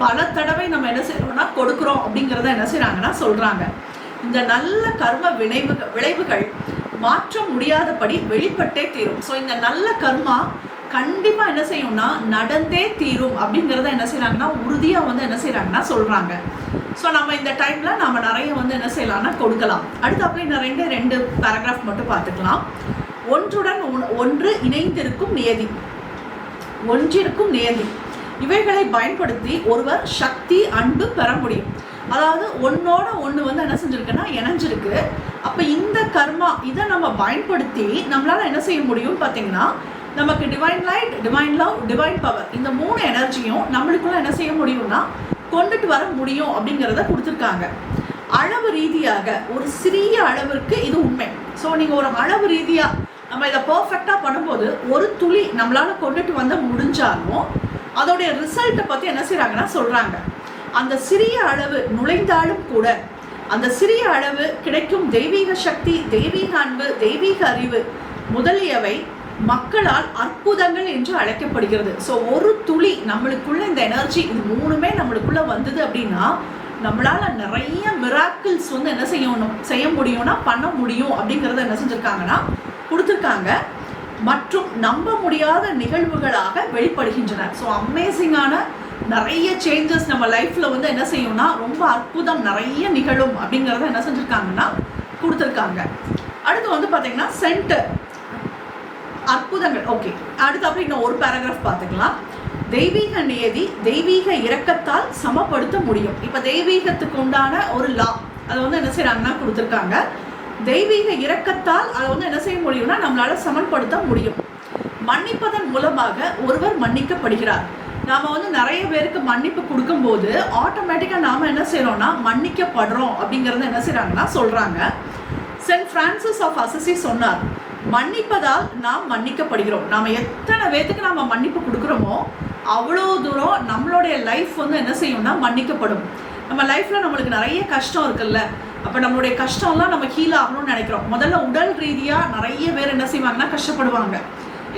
பல தடவை நம்ம என்ன செய்யறோம்னா கொடுக்குறோம் அப்படிங்கிறத என்ன செய்யறாங்கன்னா சொல்றாங்க. இந்த நல்ல கர்ம விளைவுகள் மாற்ற முடியாதபடி வெளிப்பட்டே தீரும். ஸோ இந்த நல்ல கர்மா கண்டிப்பா என்ன செய்யும்னா நடந்தே தீரும் அப்படிங்கிறத என்ன செய்யறாங்கன்னா உறுதியா வந்து என்ன செய்யறாங்கன்னா சொல்றாங்க. ஸோ நம்ம இந்த டைம்ல நம்ம நிறைய வந்து என்ன செய்யலாம்னா கொடுக்கலாம். அடுத்து அப்படி நான் ரெண்டு பேராகிராஃப் மட்டும் பார்த்துக்கலாம். ஒன்றுடன் ஒன்று இணைந்திருக்கும் நியதி இவைகளை பயன்படுத்தி ஒருவர் சக்தி அன்பு பெற முடியும். அதாவது ஒன்னோட ஒன்று வந்து என்ன செஞ்சிருக்குன்னா இணைஞ்சிருக்கு. அப்போ இந்த கர்மா இதை நம்ம பயன்படுத்தி நம்மளால என்ன செய்ய முடியும் பார்த்தீங்கன்னா நமக்கு divine light, divine love, divine power இந்த 3 எனர்ஜியும் நம்மளுக்குள்ள என்ன செய்ய முடியும்னா கொண்டுட்டு வர முடியும் அப்படிங்கிறத கொடுத்துருக்காங்க. அளவு ரீதியாக ஒரு சிறிய அளவிற்கு இது உண்மை. ஸோ நீங்கள் ஒரு அளவு ரீதியாக நம்ம இதை பர்ஃபெக்டாக பண்ணும்போது ஒரு துளி நம்மளால கொண்டுட்டு வந்த முடிஞ்சாலும் அதோடைய ரிசல்ட்டை பற்றி என்ன செய்கிறாங்கன்னா சொல்கிறாங்க. அந்த சிறிய அளவு நுழைந்தாலும் கூட அந்த சிறிய அளவு கிடைக்கும் தெய்வீக சக்தி, தெய்வீக அன்பு, தெய்வீக அறிவு முதலியவை மக்களால் அற்புதங்கள் என்று அழைக்கப்படுகிறது. ஸோ ஒரு துளி நம்மளுக்குள்ள இந்த எனர்ஜி இது 3மே நம்மளுக்குள்ள வந்தது அப்படின்னா நம்மளால நிறைய மிராக்கிள்ஸ் வந்து என்ன செய்ய முடியும்னா பண்ண முடியும் அப்படிங்கிறத என்ன செஞ்சுருக்காங்கன்னா கொடுத்துருக்காங்க. மற்றும் நம்ப முடியாத நிகழ்வுகளாக வெளிப்படுகின்றன. ஸோ அமேசிங்கான நிறைய சேஞ்சஸ் நம்ம லைஃப்பில் வந்து என்ன செய்யும்னா ரொம்ப அற்புதம் நிறைய நிகழும் அப்படிங்கிறத என்ன செஞ்சுருக்காங்கன்னா கொடுத்துருக்காங்க. அடுத்து வந்து பார்த்தீங்கன்னா சென்டர் அற்புதங்கள். ஓகே, அடுத்து அப்படி இன்னும் ஒரு பேராகிராஃப் பார்த்துக்கலாம். தெய்வீக நியதி தெய்வீக இரக்கத்தால் சமப்படுத்த முடியும். இப்போ தெய்வீகத்துக்கு உண்டான ஒரு லா அதை வந்து என்ன செய்கிறாங்கன்னா கொடுத்துருக்காங்க. தெய்வீக இரக்கத்தால் அதை வந்து என்ன செய்ய முடியும்னா நம்மளால சமன்படுத்த முடியும். மன்னிப்பதன் மூலமாக ஒருவர் மன்னிக்கப்படுகிறார். நாம் வந்து நிறைய பேருக்கு மன்னிப்பு கொடுக்கும்போது ஆட்டோமேட்டிக்காக நாம் என்ன செய்கிறோம்னா மன்னிக்கப்படுறோம் அப்படிங்கிறத என்ன செய்கிறாங்கன்னா சொல்கிறாங்க. சென்ட் பிரான்சிஸ் ஆஃப் அசிசி சொன்னார், மன்னிப்பதால் நாம் மன்னிக்கப்படுகிறோம். நாம் எத்தனை பேருக்கு நம்ம மன்னிப்பு கொடுக்குறோமோ அவ்வளோ தூரம் நம்மளுடைய லைஃப் வந்து என்ன செய்யும்னா மன்னிக்கப்படும். நம்ம லைஃப்பில் நம்மளுக்கு நிறைய கஷ்டம் இருக்குல்ல, அப்போ நம்மளுடைய கஷ்டம்லாம் நம்ம ஹீல் ஆகணும்னு நினைக்கிறோம். முதல்ல உடல் ரீதியாக நிறைய பேர் என்ன செய்வாங்கன்னா கஷ்டப்படுவாங்க.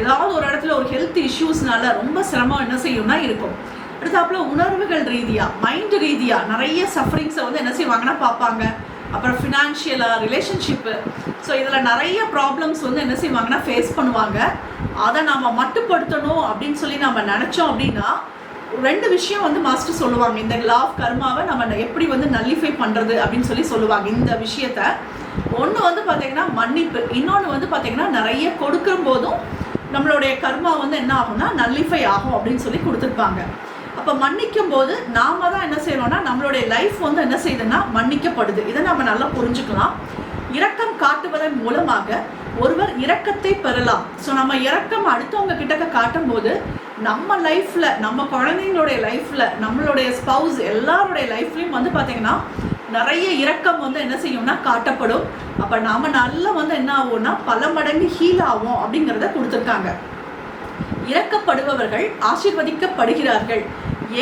ஏதாவது ஒரு இடத்துல ஒரு ஹெல்த் இஷ்யூஸ்னால ரொம்ப சிரமம் என்ன செய்யும்னா இருக்கும். அடுத்தாப்புல உணர்வுகள் ரீதியாக மைண்ட் ரீதியாக நிறைய சஃபரிங்ஸை வந்து என்ன செய்வாங்கன்னா பார்ப்பாங்க. அப்புறம் ஃபினான்ஷியலாக, ரிலேஷன்ஷிப்பு, ஸோ இதில் நிறைய ப்ராப்ளம்ஸ் வந்து என்ன செய்வாங்கன்னா ஃபேஸ் பண்ணுவாங்க. அதை நாம் மட்டுப்படுத்தணும் அப்படின்னு சொல்லி நம்ம நினச்சோம் அப்படின்னா 2 விஷயம் வந்து மாஸ்டர் சொல்லுவாங்க. இந்த லா ஆஃப் கர்மாவை நம்ம எப்படி வந்து நல்லிஃபை பண்ணுறது அப்படின்னு சொல்லி சொல்லுவாங்க. இந்த விஷயத்த ஒன்று வந்து பார்த்திங்கன்னா மன்னிப்பு, இன்னொன்று வந்து பார்த்திங்கன்னா நிறைய கொடுக்கும் போதும் நம்மளுடைய கர்மா வந்து என்ன ஆகும்னா நல்லிஃபை ஆகும் அப்படின்னு சொல்லி கொடுத்துருப்பாங்க. அப்போ மன்னிக்கும் போது நாம தான் என்ன செய்யறோம்னா நம்மளுடைய லைஃப் வந்து என்ன செய்யுதுன்னா மன்னிக்கப்படுது. இதை நம்ம நல்லா புரிஞ்சுக்கலாம். இரக்கம் காட்டுவதன் மூலமாக ஒருவர் இரக்கத்தை பெறலாம். ஸோ நம்ம இரக்கம் அடுத்தவங்க கிட்ட காட்டும் போது நம்ம லைஃப்ல, நம்ம குழந்தைங்களுடைய லைஃப்ல, நம்மளுடைய ஸ்பவுஸ் எல்லாருடைய லைஃப்லையும் வந்து பார்த்தீங்கன்னா நிறைய இரக்கம் வந்து என்ன செய்யும்னா காட்டப்படும். அப்போ நாம நல்லா வந்து என்ன ஆகும்னா பல மடங்கு ஹீல் ஆகும் அப்படிங்கிறத கொடுத்துருக்காங்க. இரக்கப்படுபவர்கள் ஆசீர்வதிக்கப்படுகிறார்கள்,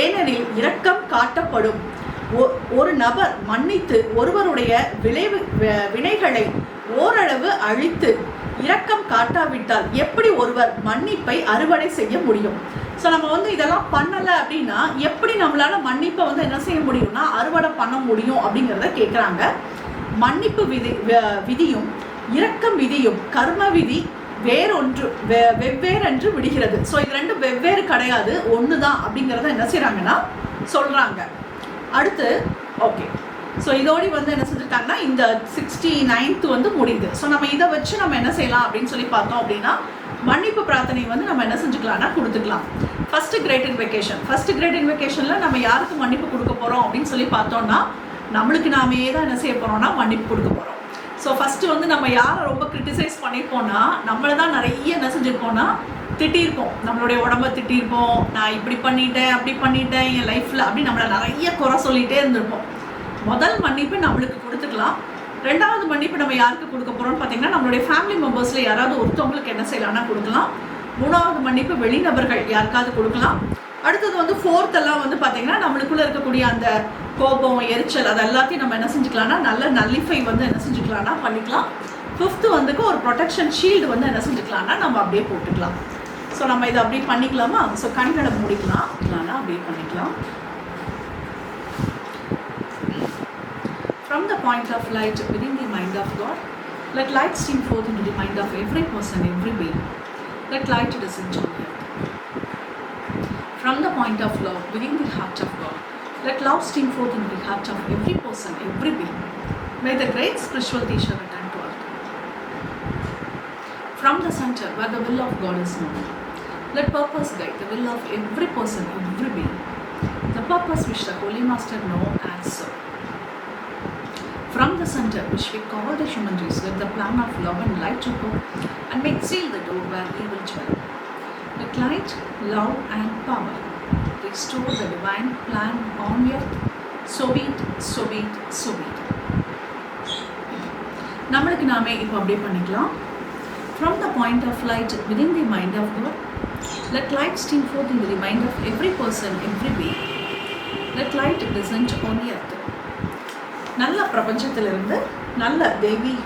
ஏனெனில் இரக்கம் காட்டப்படும். ஒரு நபர் மன்னித்து ஒருவருடைய வினைகளை ஓரளவு அழித்து இரக்கம் காட்டாவிட்டால் எப்படி ஒருவர் மன்னிப்பை அறுவடை செய்ய முடியும்? ஸோ நம்ம வந்து இதெல்லாம் பண்ணலை அப்படின்னா எப்படி நம்மளால் மன்னிப்பை வந்து என்ன செய்ய முடியும்னா அறுவடை பண்ண முடியும் அப்படிங்கிறத கேட்குறாங்க. மன்னிப்பு விதியும் இரக்கம் விதியும் கர்ம விதி வெவ்வேறென்று விடுகிறது. ஸோ இது ரெண்டும் வெவ்வேறு கிடையாது, ஒன்று தான் அப்படிங்கிறத என்ன செய்கிறாங்கன்னா சொல்கிறாங்க. அடுத்து ஓகே, ஸோ இதோடு வந்து என்ன செஞ்சுட்டாங்கன்னா இந்த 69th வந்து முடியுது. ஸோ நம்ம இதை வச்சு நம்ம என்ன செய்யலாம் அப்படின்னு சொல்லி பார்த்தோம் அப்படின்னா மன்னிப்பு பிரார்த்தனை வந்து நம்ம என்ன செஞ்சுக்கலாம்னா கொடுத்துக்கலாம். ஃபஸ்ட்டு கிரேட் இன்வெகேஷனில் நம்ம யாருக்கு மன்னிப்பு கொடுக்க போகிறோம் அப்படின்னு சொல்லி பார்த்தோம்னா நம்மளுக்கு நாமே தான் என்ன செய்ய போகிறோம்னா மன்னிப்பு கொடுக்க போகிறோம். ஸோ ஃபஸ்ட்டு வந்து நம்ம யாரை ரொம்ப கிரிட்டிசைஸ் பண்ணியிருப்போம்னா நம்மளை தான் நிறைய என்ன செஞ்சுருப்போம்னா திட்டியிருப்போம். நம்மளுடைய உடம்பை திட்டியிருப்போம், நான் இப்படி பண்ணிட்டேன் அப்படி பண்ணிட்டேன் என் லைஃப்பில் அப்படி நம்மளை நிறைய குறை சொல்லிகிட்டே இருந்திருப்போம். முதல் மன்னிப்பு நம்மளுக்கு கொடுத்துக்கலாம். ரெண்டாவது மன்னிப்பு நம்ம யாருக்கு கொடுக்க போகிறோம்னு பார்த்தீங்கன்னா நம்மளுடைய ஃபேமிலி மெம்பர்ஸில் யாராவது ஒருத்தவங்களுக்கு என்ன செய்யலாம்னா கொடுக்கலாம். மூணாவது மன்னிப்பு வெளிநபர்கள் யாருக்காவது கொடுக்கலாம். அடுத்தது வந்து ஃபோர்த்தெல்லாம் வந்து பார்த்திங்கன்னா நம்மளுக்குள்ளே இருக்கக்கூடிய அந்த கோபம் எரிச்சல் அது எல்லாத்தையும் நம்ம என்ன செஞ்சுக்கலாம்னா நல்ல நல்லிஃபை வந்து என்ன செஞ்சுக்கலாம்னா பண்ணிக்கலாம். ஃபிஃப்த்து வந்துக்கு ஒரு ப்ரொடெக்ஷன் ஷீல்டு வந்து என்ன செஞ்சுக்கலாம்னா நம்ம அப்படியே போட்டுக்கலாம். ஸோ நம்ம இதை அப்படியே பண்ணிக்கலாமா? ஸோ கண்களை முடிக்கலாம் இல்லைன்னா அப்படியே பண்ணிக்கலாம். From the point of light within the mind of God, let light stream forth into the mind of every person, every being. Let light descend on earth. From the point of love within the heart of God, let love stream forth into the heart of every person, every being. May the great spiritual teacher return to earth. From the center where the will of God is known, let purpose guide the will of every person, every being. The purpose which the Holy Master know and serve. From the center which we call the human race, let the plan of love and light to go and make seal the door where he will dwell. Let light, love and power restore the divine plan on earth. So be it, so be it, so be it. நம்மளுக்கு நாமே இப்போ அப்படியே பண்ணிக்கலாம். From the point of light within the mind of God, let light stream forth into the mind of every person, every being. Let light descend on earth. நல்ல பிரபஞ்சத்திலிருந்து நல்ல தெய்வீக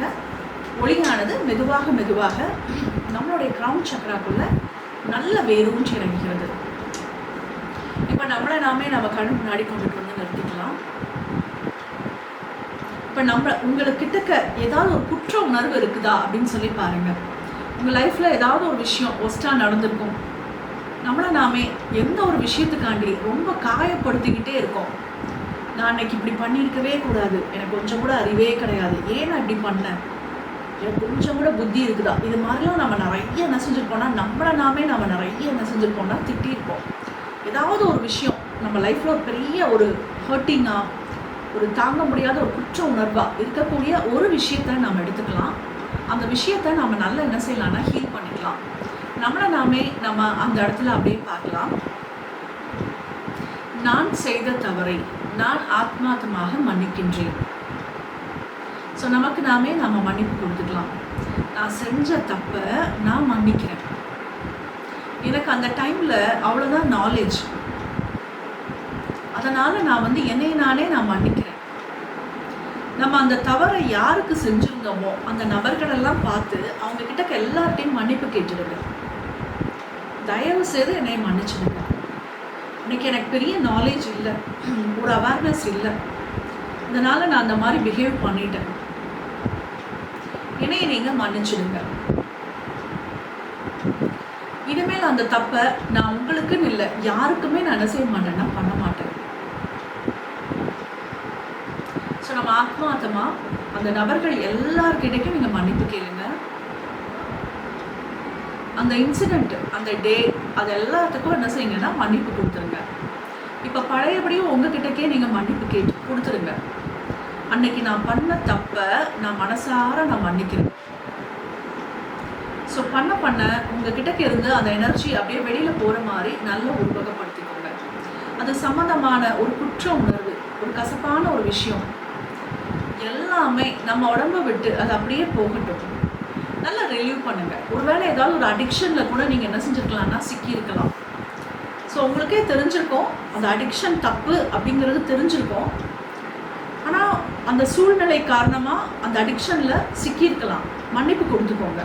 ஒளியானது மெதுவாக மெதுவாக நம்மளுடைய கிரவுண்ட் சக்கராக்குள்ள நல்ல வேரூன்றி இறங்குகிறது. இப்போ நம்மளை நாமே நம்ம கண்ணு முன்னாடி கொண்டுட்டு வந்து நிறுத்திக்கலாம். இப்போ உங்களுக்கிட்டக்க ஏதாவது ஒரு குற்ற உணர்வு இருக்குதா அப்படின்னு சொல்லி பாருங்கள். உங்கள் லைஃப்பில் ஏதாவது ஒரு விஷயம் ஒஸ்ட்டாக நடந்திருக்கும். நம்மளை நாமே எந்த ஒரு விஷயத்துக்காண்டி ரொம்ப காயப்படுத்திக்கிட்டே இருக்கோம். நான் அன்னைக்கு இப்படி பண்ணியிருக்கவே கூடாது, எனக்கு கொஞ்சம் கூட அறிவே கிடையாது, ஏன் நான் இப்படி பண்ணேன், எனக்கு கொஞ்சம் கூட புத்தி இருக்குதா, இது மாதிரிலாம் நம்ம நிறைய என்ன செஞ்சுருப்போம்னா நம்மளை நாமே நம்ம நிறைய என்ன செஞ்சுருப்போம்னா திட்டிருப்போம். ஏதாவது ஒரு விஷயம் நம்ம லைஃப்பில் ஒரு பெரிய ஒரு ஹர்ட்டிங்காக ஒரு தாங்க முடியாத ஒரு குற்ற உணர்வாக இருக்கக்கூடிய ஒரு விஷயத்தை நம்ம எடுத்துக்கலாம். அந்த விஷயத்தை நம்ம நல்லா என்ன செய்யலாம்னா ஹீல் பண்ணிக்கலாம். நம்மளை நாமே நம்ம அந்த இடத்துல அப்படியே பார்க்கலாம். நான் செய்த தவறை நான் ஆத்மார்த்தமாக மன்னிக்கின்றேன். ஸோ நமக்கு நாமே நம்ம மன்னிப்பு கொடுத்துக்கலாம். நான் செஞ்ச தப்பை நான் மன்னிக்கிறேன். எனக்கு அந்த டைமில் அவ்வளோதான் நாலேஜ், அதனால் நான் வந்து என்னை நானே நான் மன்னிக்கிறேன். நம்ம அந்த தவறை யாருக்கு செஞ்சுருந்தோமோ அந்த நபர்களெல்லாம் பார்த்து அவங்கக்கிட்ட எல்லார்ட்டையும் மன்னிப்பு கேட்டுடுங்க. தயவு செய்து என்னை மன்னிச்சிடுங்க. இன்றைக்கி எனக்கு பெரிய நாலேஜ் இல்லை, ஒரு அவேர்னஸ் இல்லை, அதனால் நான் அந்த மாதிரி பிஹேவ் பண்ணிட்டேன், என்னையை நீங்கள் மன்னிச்சிடுங்க. இனிமேல் அந்த தப்பை நான் உங்களுக்குன்னு இல்லை யாருக்குமே நான் என்ன செய்ய மாட்டேன்னா பண்ண மாட்டேன். ஸோ நம்ம ஆத்மார்த்தமாக அந்த நபர்கள் எல்லார்கிட்டையும் நீங்கள் மன்னிப்பு கேளுங்க. அந்த இன்சிடெண்ட் அந்த டே அது எல்லாத்துக்கும் என்ன செய்யுங்கன்னா மன்னிப்பு கொடுத்துருங்க. இப்போ பழையபடியும் உங்ககிட்டக்கே நீங்கள் மன்னிப்பு கொடுத்துருங்க. அன்னைக்கு நான் பண்ண தப்பை நான் மனசார நான் மன்னிக்கிறேன். ஸோ பண்ண உங்ககிட்டக்க இருந்து அந்த எனர்ஜி அப்படியே வெளியில் போகிற மாதிரி நல்லா உருவகப்படுத்திக்கோங்க. அது சம்மந்தமான ஒரு குற்ற உணர்வு, ஒரு கசப்பான ஒரு விஷயம் எல்லாமே நம்ம உடம்பை விட்டு அது அப்படியே போகட்டும். நல்லா ரிலீவ் பண்ணுங்கள். ஒருவேளை ஏதாவது ஒரு அடிக்ஷனில் கூட நீங்கள் என்ன செஞ்சுருக்கலாம்னா சிக்கியிருக்கலாம். ஸோ உங்களுக்கே தெரிஞ்சிருக்கோம் அந்த அடிக்ஷன் தப்பு அப்படிங்கிறது தெரிஞ்சிருக்கோம். ஆனால் அந்த சூழ்நிலை காரணமாக அந்த அடிக்ஷனில் சிக்கியிருக்கலாம். மன்னிப்பு கொடுத்துக்கோங்க.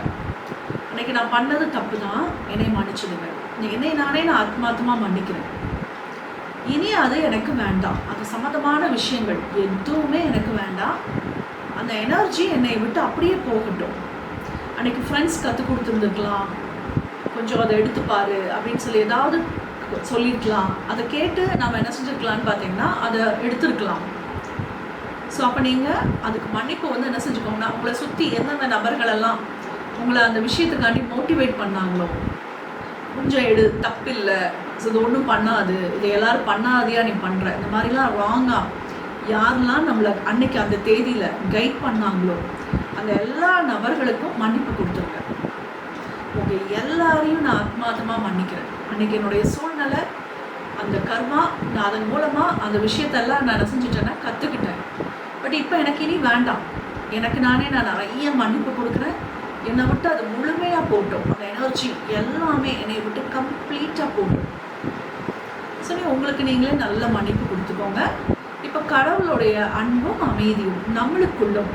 அன்றைக்கி நான் பண்ணது தப்பு தான், என்னை மன்னிச்சிடுங்க. என்னை நானே நான் ஆத்மார்த்தமாக மன்னிக்கிறேன். இனி அது எனக்கு வேண்டாம். அது சம்மந்தமான விஷயங்கள் எதுவுமே எனக்கு வேண்டாம். அந்த எனர்ஜி என்னை விட்டு அப்படியே போகட்டும். அன்றைக்கி ஃப்ரெண்ட்ஸ் கற்றுக் கொடுத்துருந்துருக்கலாம், கொஞ்சம் அதை எடுத்துப்பாரு அப்படின்னு சொல்லி ஏதாவது சொல்லியிருக்கலாம். அதை கேட்டு நம்ம என்ன செஞ்சுருக்கலான்னு பார்த்தீங்கன்னா அதை எடுத்துருக்கலாம். ஸோ அப்போ நீங்கள் அதுக்கு மன்னிப்பு வந்து என்ன செஞ்சுக்கோங்கன்னா, உங்களை சுற்றி எந்தெந்த நபர்களெல்லாம் உங்களை அந்த விஷயத்துக்காண்டி மோட்டிவேட் பண்ணாங்களோ, கொஞ்சம் தப்பில்லை, ஸோ இது ஒன்றும் பண்ணாது, இதை எல்லோரும் பண்ணாதியா நீ பண்ணுற, இந்த மாதிரிலாம் ராங்காக யாரெல்லாம் நம்மளை அன்னைக்கு அந்த தேதியில் கைட் பண்ணாங்களோ அந்த எல்லா நபர்களுக்கும் மன்னிப்பு கொடுத்துருங்க. உங்கள் எல்லாரையும் நான் ஆத்மார்த்தமாக மன்னிக்கிறேன். அன்றைக்கி என்னுடைய சூழ்நிலை, அந்த கர்மா, நான் அதன் மூலமாக அந்த விஷயத்தெல்லாம் நான் என்ன செஞ்சுட்டேன்னா கற்றுக்கிட்டேன். பட் இப்போ எனக்கு இனி வேண்டாம். எனக்கு நானே நான் நிறைய மன்னிப்பு கொடுக்குறேன். என்னை விட்டு அது முழுமையாக போட்டோம். அந்த எனர்ஜி எல்லாமே என்னை விட்டு கம்ப்ளீட்டாக போட்டோம். சரி, உங்களுக்கு நீங்களே நல்ல மன்னிப்பு கொடுத்துக்கோங்க. இப்போ கடவுளுடைய அன்பும் அமைதியும் நம்மளுக்குள்ளும்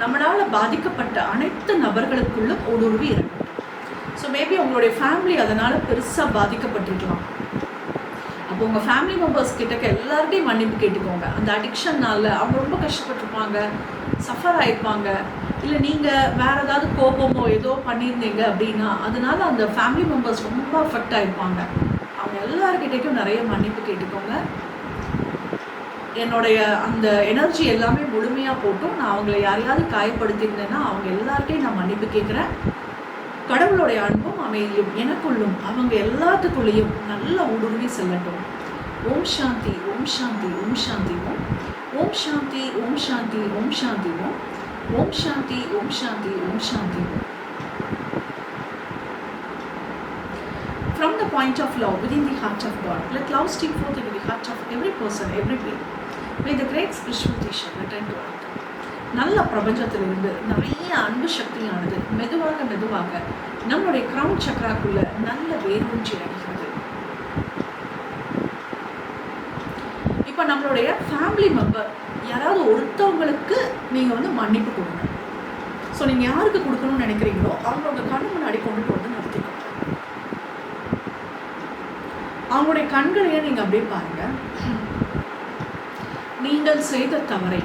நம்மளால் பாதிக்கப்பட்ட அனைத்து நபர்களுக்குள்ளும் ஊடுருவி இருக்கட்டும். ஸோ மேபி உங்களுடைய ஃபேமிலி அதனால் பெருசாக பாதிக்கப்பட்டிருக்கலாம். அப்போ உங்கள் ஃபேமிலி மெம்பர்ஸ் கிட்டக்க எல்லார்ட்டையும் மன்னிப்பு கேட்டுக்கோங்க. அந்த அடிக்ஷன்னால் அவங்க ரொம்ப கஷ்டப்பட்டுருப்பாங்க, சஃபர் ஆகிருப்பாங்க. இல்லை நீங்கள் வேறு ஏதாவது கோபமோ ஏதோ பண்ணியிருந்தீங்க அப்படின்னா அதனால அந்த ஃபேமிலி மெம்பர்ஸ் ரொம்ப அஃபெக்ட் ஆகிருப்பாங்க. அவங்க எல்லார்கிட்டையும் நிறைய மன்னிப்பு கேட்டுக்கோங்க. என்னுடைய அந்த எனர்ஜி எல்லாமே முழுமையாக போட்டும் நான் அவங்கள யாரையாவது காயப்படுத்தியிருந்தேன்னா அவங்க எல்லார்ட்டையும் நான் மன்னிப்பு கேட்குறேன். கடவுளுடைய அன்பும் அமைதியும் எனக்குள்ளும் அவங்க எல்லாத்துக்குள்ளேயும் நல்ல ஊடுருவி செல்லட்டும். ஓம் சாந்தி, ஓம் சாந்தி, ஓம் சாந்தி, ஓம் ஓம் சாந்தி, ஓம் சாந்தி, ஓம் சாந்தி, ஓம் ஓம் சாந்தி, ஓம் சாந்தி, ஓம் சாந்தி. From the point of love within the heart of God, let love steam forth into the heart of every person, every being. May the great spiritual teacher return to earth. நல்ல பிரபஞ்சத்திலிருந்து நிறைய அன்பு சக்தியானது மெதுவாக மெதுவாக நம்மளுடைய கிரவுன் சக்கராக்குள்ள நல்ல வேரூன்றி அடைகிறது. இப்போ நம்மளுடைய ஃபேமிலி மெம்பர் யாராவது ஒருத்தவங்களுக்கு நீங்கள் வந்து மன்னிப்பு கொடுங்க. ஸோ நீங்கள் யாருக்கு கொடுக்கணும்னு நினைக்கிறீங்களோ அவங்களோட கண் முன்னாடி கொண்டுட்டு வந்து நிறுத்திக்கோங்க. அவங்களுடைய கண்களையே நீங்கள் அப்படியே பாருங்கள். நீங்கள் செய்த தவறை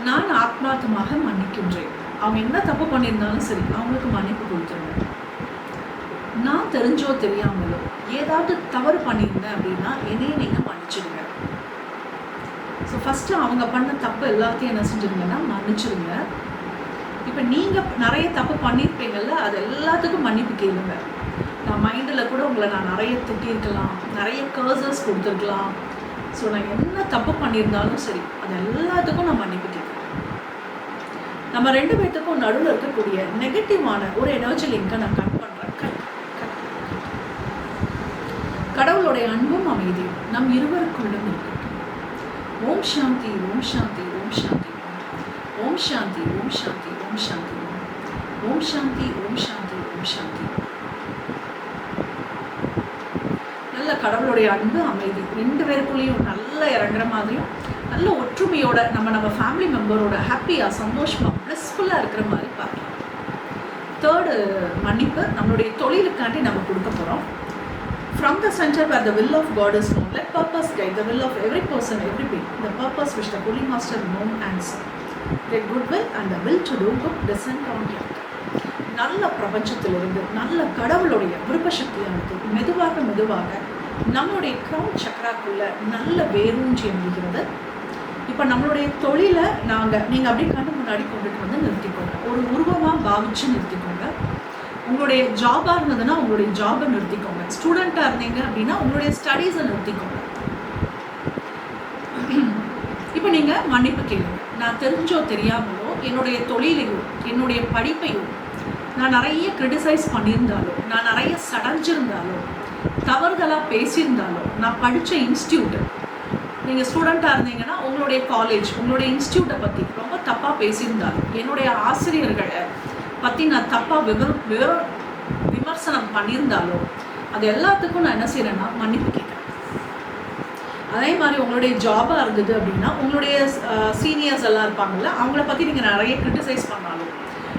நான் ஆத்மார்த்தமாக மன்னிக்கின்றேன். அவங்க என்ன தப்பு பண்ணியிருந்தாலும் சரி அவங்களுக்கு மன்னிப்பு கொடுத்துருங்க. நான் தெரிஞ்சோ தெரியாமலோ ஏதாவது தவறு பண்ணியிருந்தேன் அப்படின்னா என்னையே நீங்கள் மன்னிச்சிடுங்க. ஸோ ஃபஸ்ட்டு அவங்க பண்ண தப்பு எல்லாத்தையும் என்ன செஞ்சுருங்கன்னா மன்னிச்சிடுங்க. இப்போ நீங்கள் நிறைய தப்பு பண்ணியிருப்பீங்கள்ல, அது எல்லாத்துக்கும் மன்னிப்பு கேளுங்க. நான் மைண்டில் கூட உங்களை நான் நிறைய திட்டிருக்கலாம், நிறைய கர்சஸ் கொடுத்துருக்கலாம். ஸோ நான் என்ன தப்பு பண்ணியிருந்தாலும் சரி அது எல்லாத்துக்கும் நான் மன்னிப்பு கேட்குறேன். நம்ம ரெண்டு பேர்த்துக்கும் நடுவில் இருக்கக்கூடிய நெகட்டிவான ஒரு எனர்ஜி லிங்கை நான் கட் பண்ணுறேன். கடவுளுடைய அன்பும் அமைதியும் நம் இருவருக்குள்ளும் இருக்கட்டும். ஓம் சாந்தி, ஓம் சாந்தி, ஓம் சாந்தி, ஓம் சாந்தி, ஓம் சாந்தி, ஓம் சாந்தி, ஓம் சாந்தி, ஓம் சாந்தி, ஓம் சாந்தி. நல்ல கடவுளுடைய அன்பு அமைதி ரெண்டு பேருக்குள்ளேயும் நல்லா இறங்குற மாதிரியும் நல்ல ஒற்றுமையோட நம்ம ஃபேமிலி மெம்பரோட ஹாப்பியாக சந்தோஷமாக ப்ளஸ்ஃபுல்லாக இருக்கிற மாதிரி பார்க்கலாம். தேர்டு மன்னிப்பு நம்மளுடைய தொழிலுக்காண்டி நம்ம கொடுக்க போகிறோம். From the center where the will of God is known, let purpose guide the will of every person, every being. The purpose which the Holy Master known answer. Let goodwill and the will to do good descend on you. நல்ல பிரபஞ்சத்திலிருந்து நல்ல கடவுளுடைய விருப்ப சக்தியானது மெதுவாக மெதுவாக நம்மளுடைய கிரவுன் சக்கராக்குள்ள நல்ல வேரூன்றி அமைகிறது. இப்போ நம்மளுடைய தொழிலை நீங்கள் அப்படியே கண்ணு முன்னாடி கொண்டுட்டு வந்து நிறுத்திக்கோங்க. ஒரு உருவமாக பாவிச்சு நிறுத்திக்கோங்க. உங்களுடைய ஜாபாக இருந்ததுன்னா உங்களுடைய ஜாபை நிறுத்திக்கோங்க. ஸ்டூடெண்ட்டாக இருந்தீங்க அப்படின்னா உங்களுடைய ஸ்டடீஸை நிறுத்திக்கோங்க. இப்போ நீங்கள் மன்னிப்பு கேளுங்க. நான் தெரிஞ்சோ தெரியாமலோ என்னுடைய தொழிலையோ என்னுடைய படிப்பையோ நான் நிறைய கிரிட்டிசைஸ் பண்ணியிருந்தாலோ, நான் நிறைய சடைஞ்சிருந்தாலோ, தவறுதலாக பேசியிருந்தாலோ, நான் படித்த இன்ஸ்டியூட்டு, நீங்கள் ஸ்டூடெண்ட்டாக இருந்தீங்கன்னா உங்களுடைய காலேஜ் உங்களுடைய இன்ஸ்டியூட்டை பற்றி ரொம்ப தப்பாக பேசியிருந்தாலும், என்னுடைய ஆசிரியர்களை பற்றி நான் தப்பாக விமர்சனம் பண்ணியிருந்தாலோ அது எல்லாத்துக்கும் நான் என்ன செய்கிறேன்னா மன்னிப்பு கேட்குறேன். அதே மாதிரி உங்களுடைய ஜாபாக இருந்தது அப்படின்னா உங்களுடைய சீனியர்ஸ் எல்லாம் இருப்பாங்கள்ல, அவங்கள பற்றி நீங்கள் நிறைய கிரிட்டிசைஸ் பண்ணாலும்,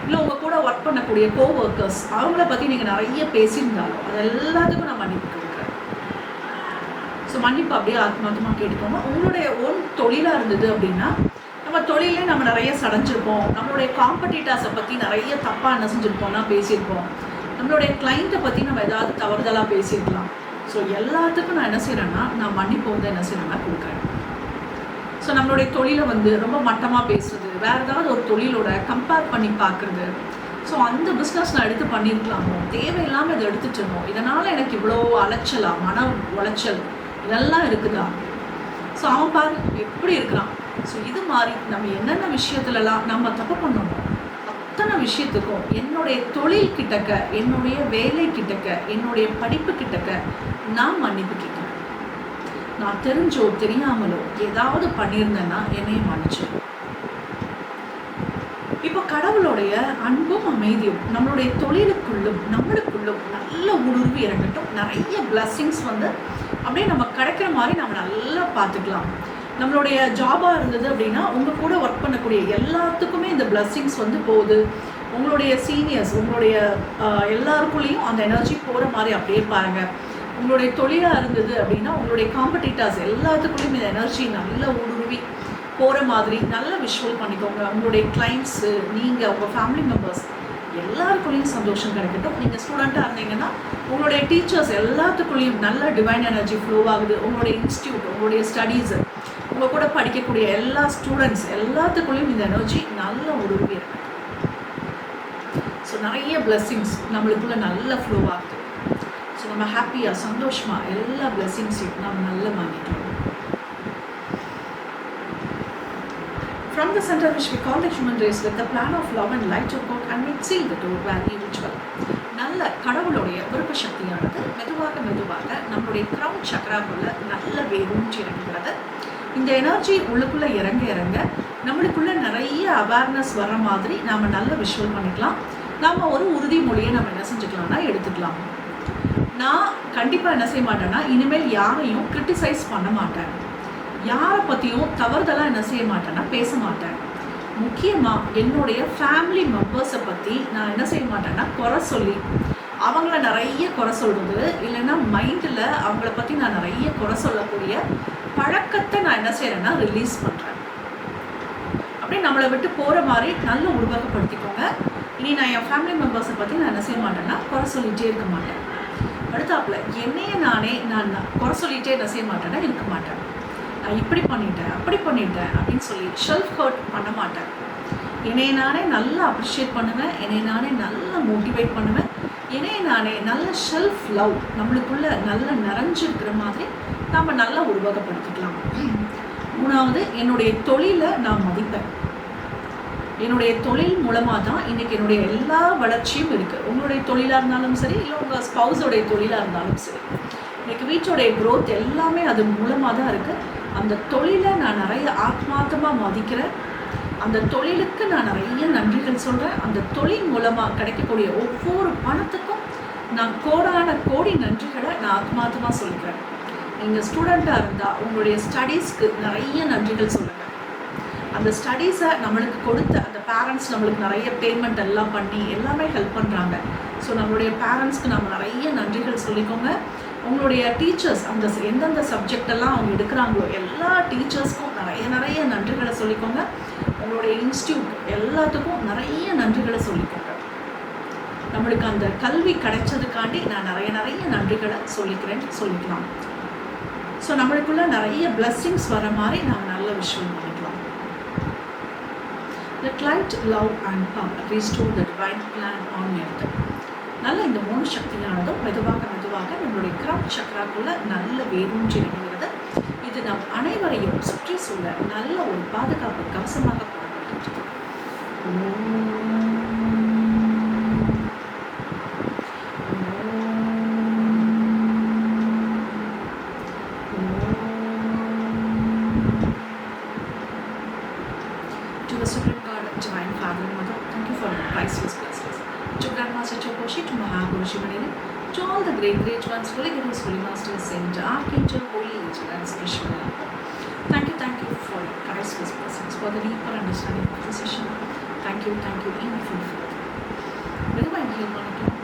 இல்லை உங்கள் கூட ஒர்க் பண்ணக்கூடிய கோவொர்க்கர்ஸ் அவங்கள பற்றி நீங்கள் நிறைய பேசியிருந்தாலும் அது எல்லாத்துக்கும் நான் மன்னிப்பு கொடுக்குறேன். ஸோ மன்னிப்பு அப்படியே ஆத்மார்த்தமாக கேட்டுக்கோங்க. உங்களுடைய ஓன் தொழிலாக இருந்தது அப்படின்னா நம்ம தொழிலே நம்ம நிறைய சடைஞ்சிருப்போம், நம்மளுடைய காம்படிட்டர்ஸை பற்றி நிறைய தப்பாக என்ன செஞ்சுருப்போம்னா பேசியிருப்போம், நம்மளுடைய கிளைண்ட்டை பற்றி நம்ம ஏதாவது தவறுதலாக பேசியிருக்கலாம். ஸோ எல்லாத்துக்கும் நான் என்ன செய்கிறேன்னா நான் மன்னிப்பு வந்து என்ன செய்கிறேன்னா கொடுக்குறேன். ஸோ நம்மளுடைய தொழிலை வந்து ரொம்ப மட்டமாக பேசுறது, வேறு ஏதாவது ஒரு தொழிலோட கம்பேர் பண்ணி பார்க்குறது, ஸோ அந்த பிஸ்னஸ் நான் எடுத்து பண்ணியிருக்கலாமோ, தேவையில்லாமல் இதை எடுத்துட்டனோ, இதனால் எனக்கு இவ்வளோ அலைச்சலா, மன உளைச்சல் இதெல்லாம் இருக்குதா. ஸோ அவன் பாரு எப்படி இருக்கிறான். ஸோ இது மாதிரி நம்ம என்னென்ன விஷயத்துலலாம் நம்ம தப்பு பண்ணணும் அத்தனை விஷயத்துக்கும் என்னுடைய தொழில் கிட்டக்க, என்னுடைய வேலை கிட்டக்க, என்னுடைய படிப்பு கிட்டக்க நான் மன்னிப்பு கேட்குறேன். நான் தெரிஞ்சோ தெரியாமலோ ஏதாவது பண்ணியிருந்தேன்னா என்னைய மன்னிச்சு. இப்போ கடவுளுடைய அன்பும் அமைதியும் நம்மளுடைய தொழிலுக்குள்ளும் நம்மளுக்குள்ளும் நல்ல ஊடுருவி இறங்கட்டும். நிறைய பிளஸ்ஸிங்ஸ் வந்து அப்படியே நம்ம கிடைக்கிற மாதிரி நம்ம நல்லா பார்த்துக்கலாம். நம்மளுடைய ஜாபாக இருந்தது அப்படின்னா உங்கள் கூட ஒர்க் பண்ணக்கூடிய எல்லாத்துக்குமே இந்த பிளஸ்ஸிங்ஸ் வந்து போகுது. உங்களுடைய சீனியர்ஸ், உங்களுடைய எல்லாருக்குள்ளேயும் அந்த எனர்ஜி போகிற மாதிரி அப்படியே பாருங்கள். உங்களுடைய தொழிலாக இருந்தது அப்படின்னா உங்களுடைய காம்படிட்டர்ஸ் எல்லாத்துக்குள்ளேயும் இந்த எனர்ஜி நல்லா ஊடுருவி போகிற மாதிரி நல்லா விஷுவல் பண்ணிக்கோங்க. உங்களுடைய கிளைண்ட்ஸு, நீங்கள், உங்கள் ஃபேமிலி மெம்பர்ஸ் எல்லாருக்குள்ளேயும் சந்தோஷம் கிடைக்கட்டும். நீங்கள் ஸ்டூடெண்ட்டாக இருந்தீங்கன்னா உங்களுடைய டீச்சர்ஸ் எல்லாத்துக்குள்ளேயும் நல்ல டிவைன் எனர்ஜி ஃப்ளோ ஆகுது. உங்களுடைய இன்ஸ்டியூட், உங்களுடைய ஸ்டடீஸு, உங்கள் கூட படிக்கக்கூடிய எல்லா ஸ்டூடெண்ட்ஸ் எல்லாத்துக்குள்ளேயும் இந்த எனர்ஜி நல்ல உருவி இருக்கு. ஸோ நிறைய பிளெஸ்ஸிங்ஸ் நம்மளுக்குள்ள நல்ல ஃப்ளோ ஆகுது. ஸோ நம்ம ஹாப்பியாக சந்தோஷமாக எல்லா பிளெஸ்ஸிங்ஸையும் நம்ம நல்லா வாங்கிட்டோம். From the center which we call the human race with the plan of love and light to work and make seal the door where evil dwell. நல்ல கடவுளுடைய விருப்ப சக்தியானது மெதுவாக மெதுவாக நம்மளுடைய கிரவுன் சக்கராக்குள்ள நல்ல வேரூன்றி இறங்குகிறது. இந்த எனர்ஜி உள்ளுக்குள்ளே இறங்க இறங்க நம்மளுக்குள்ள நிறைய அவேர்னஸ் வர்ற மாதிரி நாம் நல்ல விஷுவல் பண்ணிக்கலாம். நாம் ஒரு உறுதிமொழியை நம்ம என்ன செஞ்சுக்கலாம்னா எடுத்துக்கலாம். நான் கண்டிப்பாக என்ன செய்ய மாட்டேன்னா இனிமேல் யாரையும் கிரிட்டிசைஸ் பண்ண மாட்டேன், யாரை பற்றியும் தவறுதலாக என்ன செய்ய மாட்டேன்னா பேச மாட்டேன். முக்கியமாக என்னுடைய ஃபேமிலி மெம்பர்ஸை பற்றி நான் என்ன செய்ய மாட்டேன்னா குறை சொல்லி அவங்கள நிறைய குறை சொல்கிறது, இல்லைன்னா மைண்டில் அவங்கள பற்றி நான் நிறைய குறை சொல்லக்கூடிய பழக்கத்தை நான் என்ன செய்கிறேன்னா ரிலீஸ் பண்ணுறேன். அப்படியே நம்மளை விட்டு போகிற மாதிரி நல்ல உருவகப்படுத்திக்கோங்க. இனி நான் என் ஃபேமிலி மெம்பர்ஸை பற்றி நான் என்ன செய்ய மாட்டேன்னா குறை சொல்லிகிட்டே இருக்க மாட்டேன். அடுத்தாப்புல என்னையே நானே நான் குறை சொல்லிகிட்டே என்ன செய்ய மாட்டேன்னா இருக்க மாட்டேன். நான் இப்படி பண்ணிட்டேன் அப்படி பண்ணிட்டேன் அப்படின்னு சொல்லி செல்ஃப் ஹர்ட் பண்ண மாட்டேன். என்னைய நானே நல்லா அப்ரிஷியேட் பண்ணுவேன், என்னை நானே நல்லா மோட்டிவேட் பண்ணுவேன், என்னைய நானே நல்ல செல்ஃப் லவ் நம்மளுக்குள்ள நல்லா நிறைஞ்சிருக்கிற மாதிரி நாம் நல்லா உருவகப்படுத்திக்கலாம். மூணாவது, என்னுடைய தொழிலை நான் மதிப்பேன். என்னுடைய தொழில் மூலமாக தான் இன்றைக்கி என்னுடைய எல்லா வளர்ச்சியும் இருக்குது. உங்களுடைய தொழிலாக இருந்தாலும் சரி, இல்லை உங்கள் ஸ்பௌஸோடைய தொழிலாக இருந்தாலும் சரி, இன்றைக்கி வீட்டோடைய க்ரோத் எல்லாமே அது மூலமாக தான் இருக்குது. அந்த தொழிலை நான் நிறைய ஆத்மார்த்தமாக மதிக்கிறேன். அந்த தொழிலுக்கு நான் நிறைய நன்றிகள் சொல்கிறேன். அந்த தொழில் மூலமாக கிடைக்கக்கூடிய ஒவ்வொரு பணத்துக்கும் நான் கோடான கோடி நன்றிகளை நான் ஆத்மார்த்தமாக சொல்லிக்கிறேன். நீங்கள் ஸ்டூடெண்ட்டாக இருந்தால் உங்களுடைய ஸ்டடீஸ்க்கு நிறைய நன்றிகள் சொல்லுங்கள். அந்த ஸ்டடீஸை நம்மளுக்கு கொடுத்த அந்த பேரண்ட்ஸ் நம்மளுக்கு நிறைய பேமெண்ட் எல்லாம் பண்ணி எல்லாமே ஹெல்ப் பண்ணுறாங்க. ஸோ நம்மளுடைய பேரண்ட்ஸ்க்கு நம்ம நிறைய நன்றிகள் சொல்லிக்கோங்க. உங்களுடைய டீச்சர்ஸ் அந்த எந்தெந்த சப்ஜெக்டெல்லாம் அவங்க எடுக்கிறாங்களோ எல்லா டீச்சர்ஸ்க்கும் நிறைய நன்றிகளை சொல்லிக்கோங்க. உங்களுடைய இன்ஸ்டியூட் எல்லாத்துக்கும் நிறைய நன்றிகளை சொல்லிக்கோங்க. நம்மளுக்கு அந்த கல்வி கிடைச்சதுக்காண்டி நான் நிறைய நன்றிகளை சொல்லிக்கலாம். ஸோ நம்மளுக்குள்ள நிறைய பிளெஸ்ஸிங்ஸ் வர மாதிரி நாம் நல்ல விஷயம் பண்ணிக்கலாம். Let light, love and power restore the divine plan on earth. நல்ல இந்த மூணு சக்தியானதும் மெதுவாக நம்மளுடைய கிரவுன் சக்கராக்குள்ள நல்ல வேரூன்றி இருக்கிறது. இது நம் அனைவரையும் சுற்றி சூழ நல்ல ஒரு பாதுகாப்பு கவசமாக போடப்படுகிறது. To the Supreme God, Divine Father and Mother, thank you for your priceless blessings. To Grandmaster Chokoshi, to Mahaguru Shivanini, to all the great ones, Holy Gurus, Holy Masters, Saint Archangel, Holy Angel and Spiritual Help. Thank you for your priceless blessings, for the deeper understanding of the session. Thank you, in full. மெதுவாக எனக்கு ஹெல்ப் பண்ணிக்கலாம்.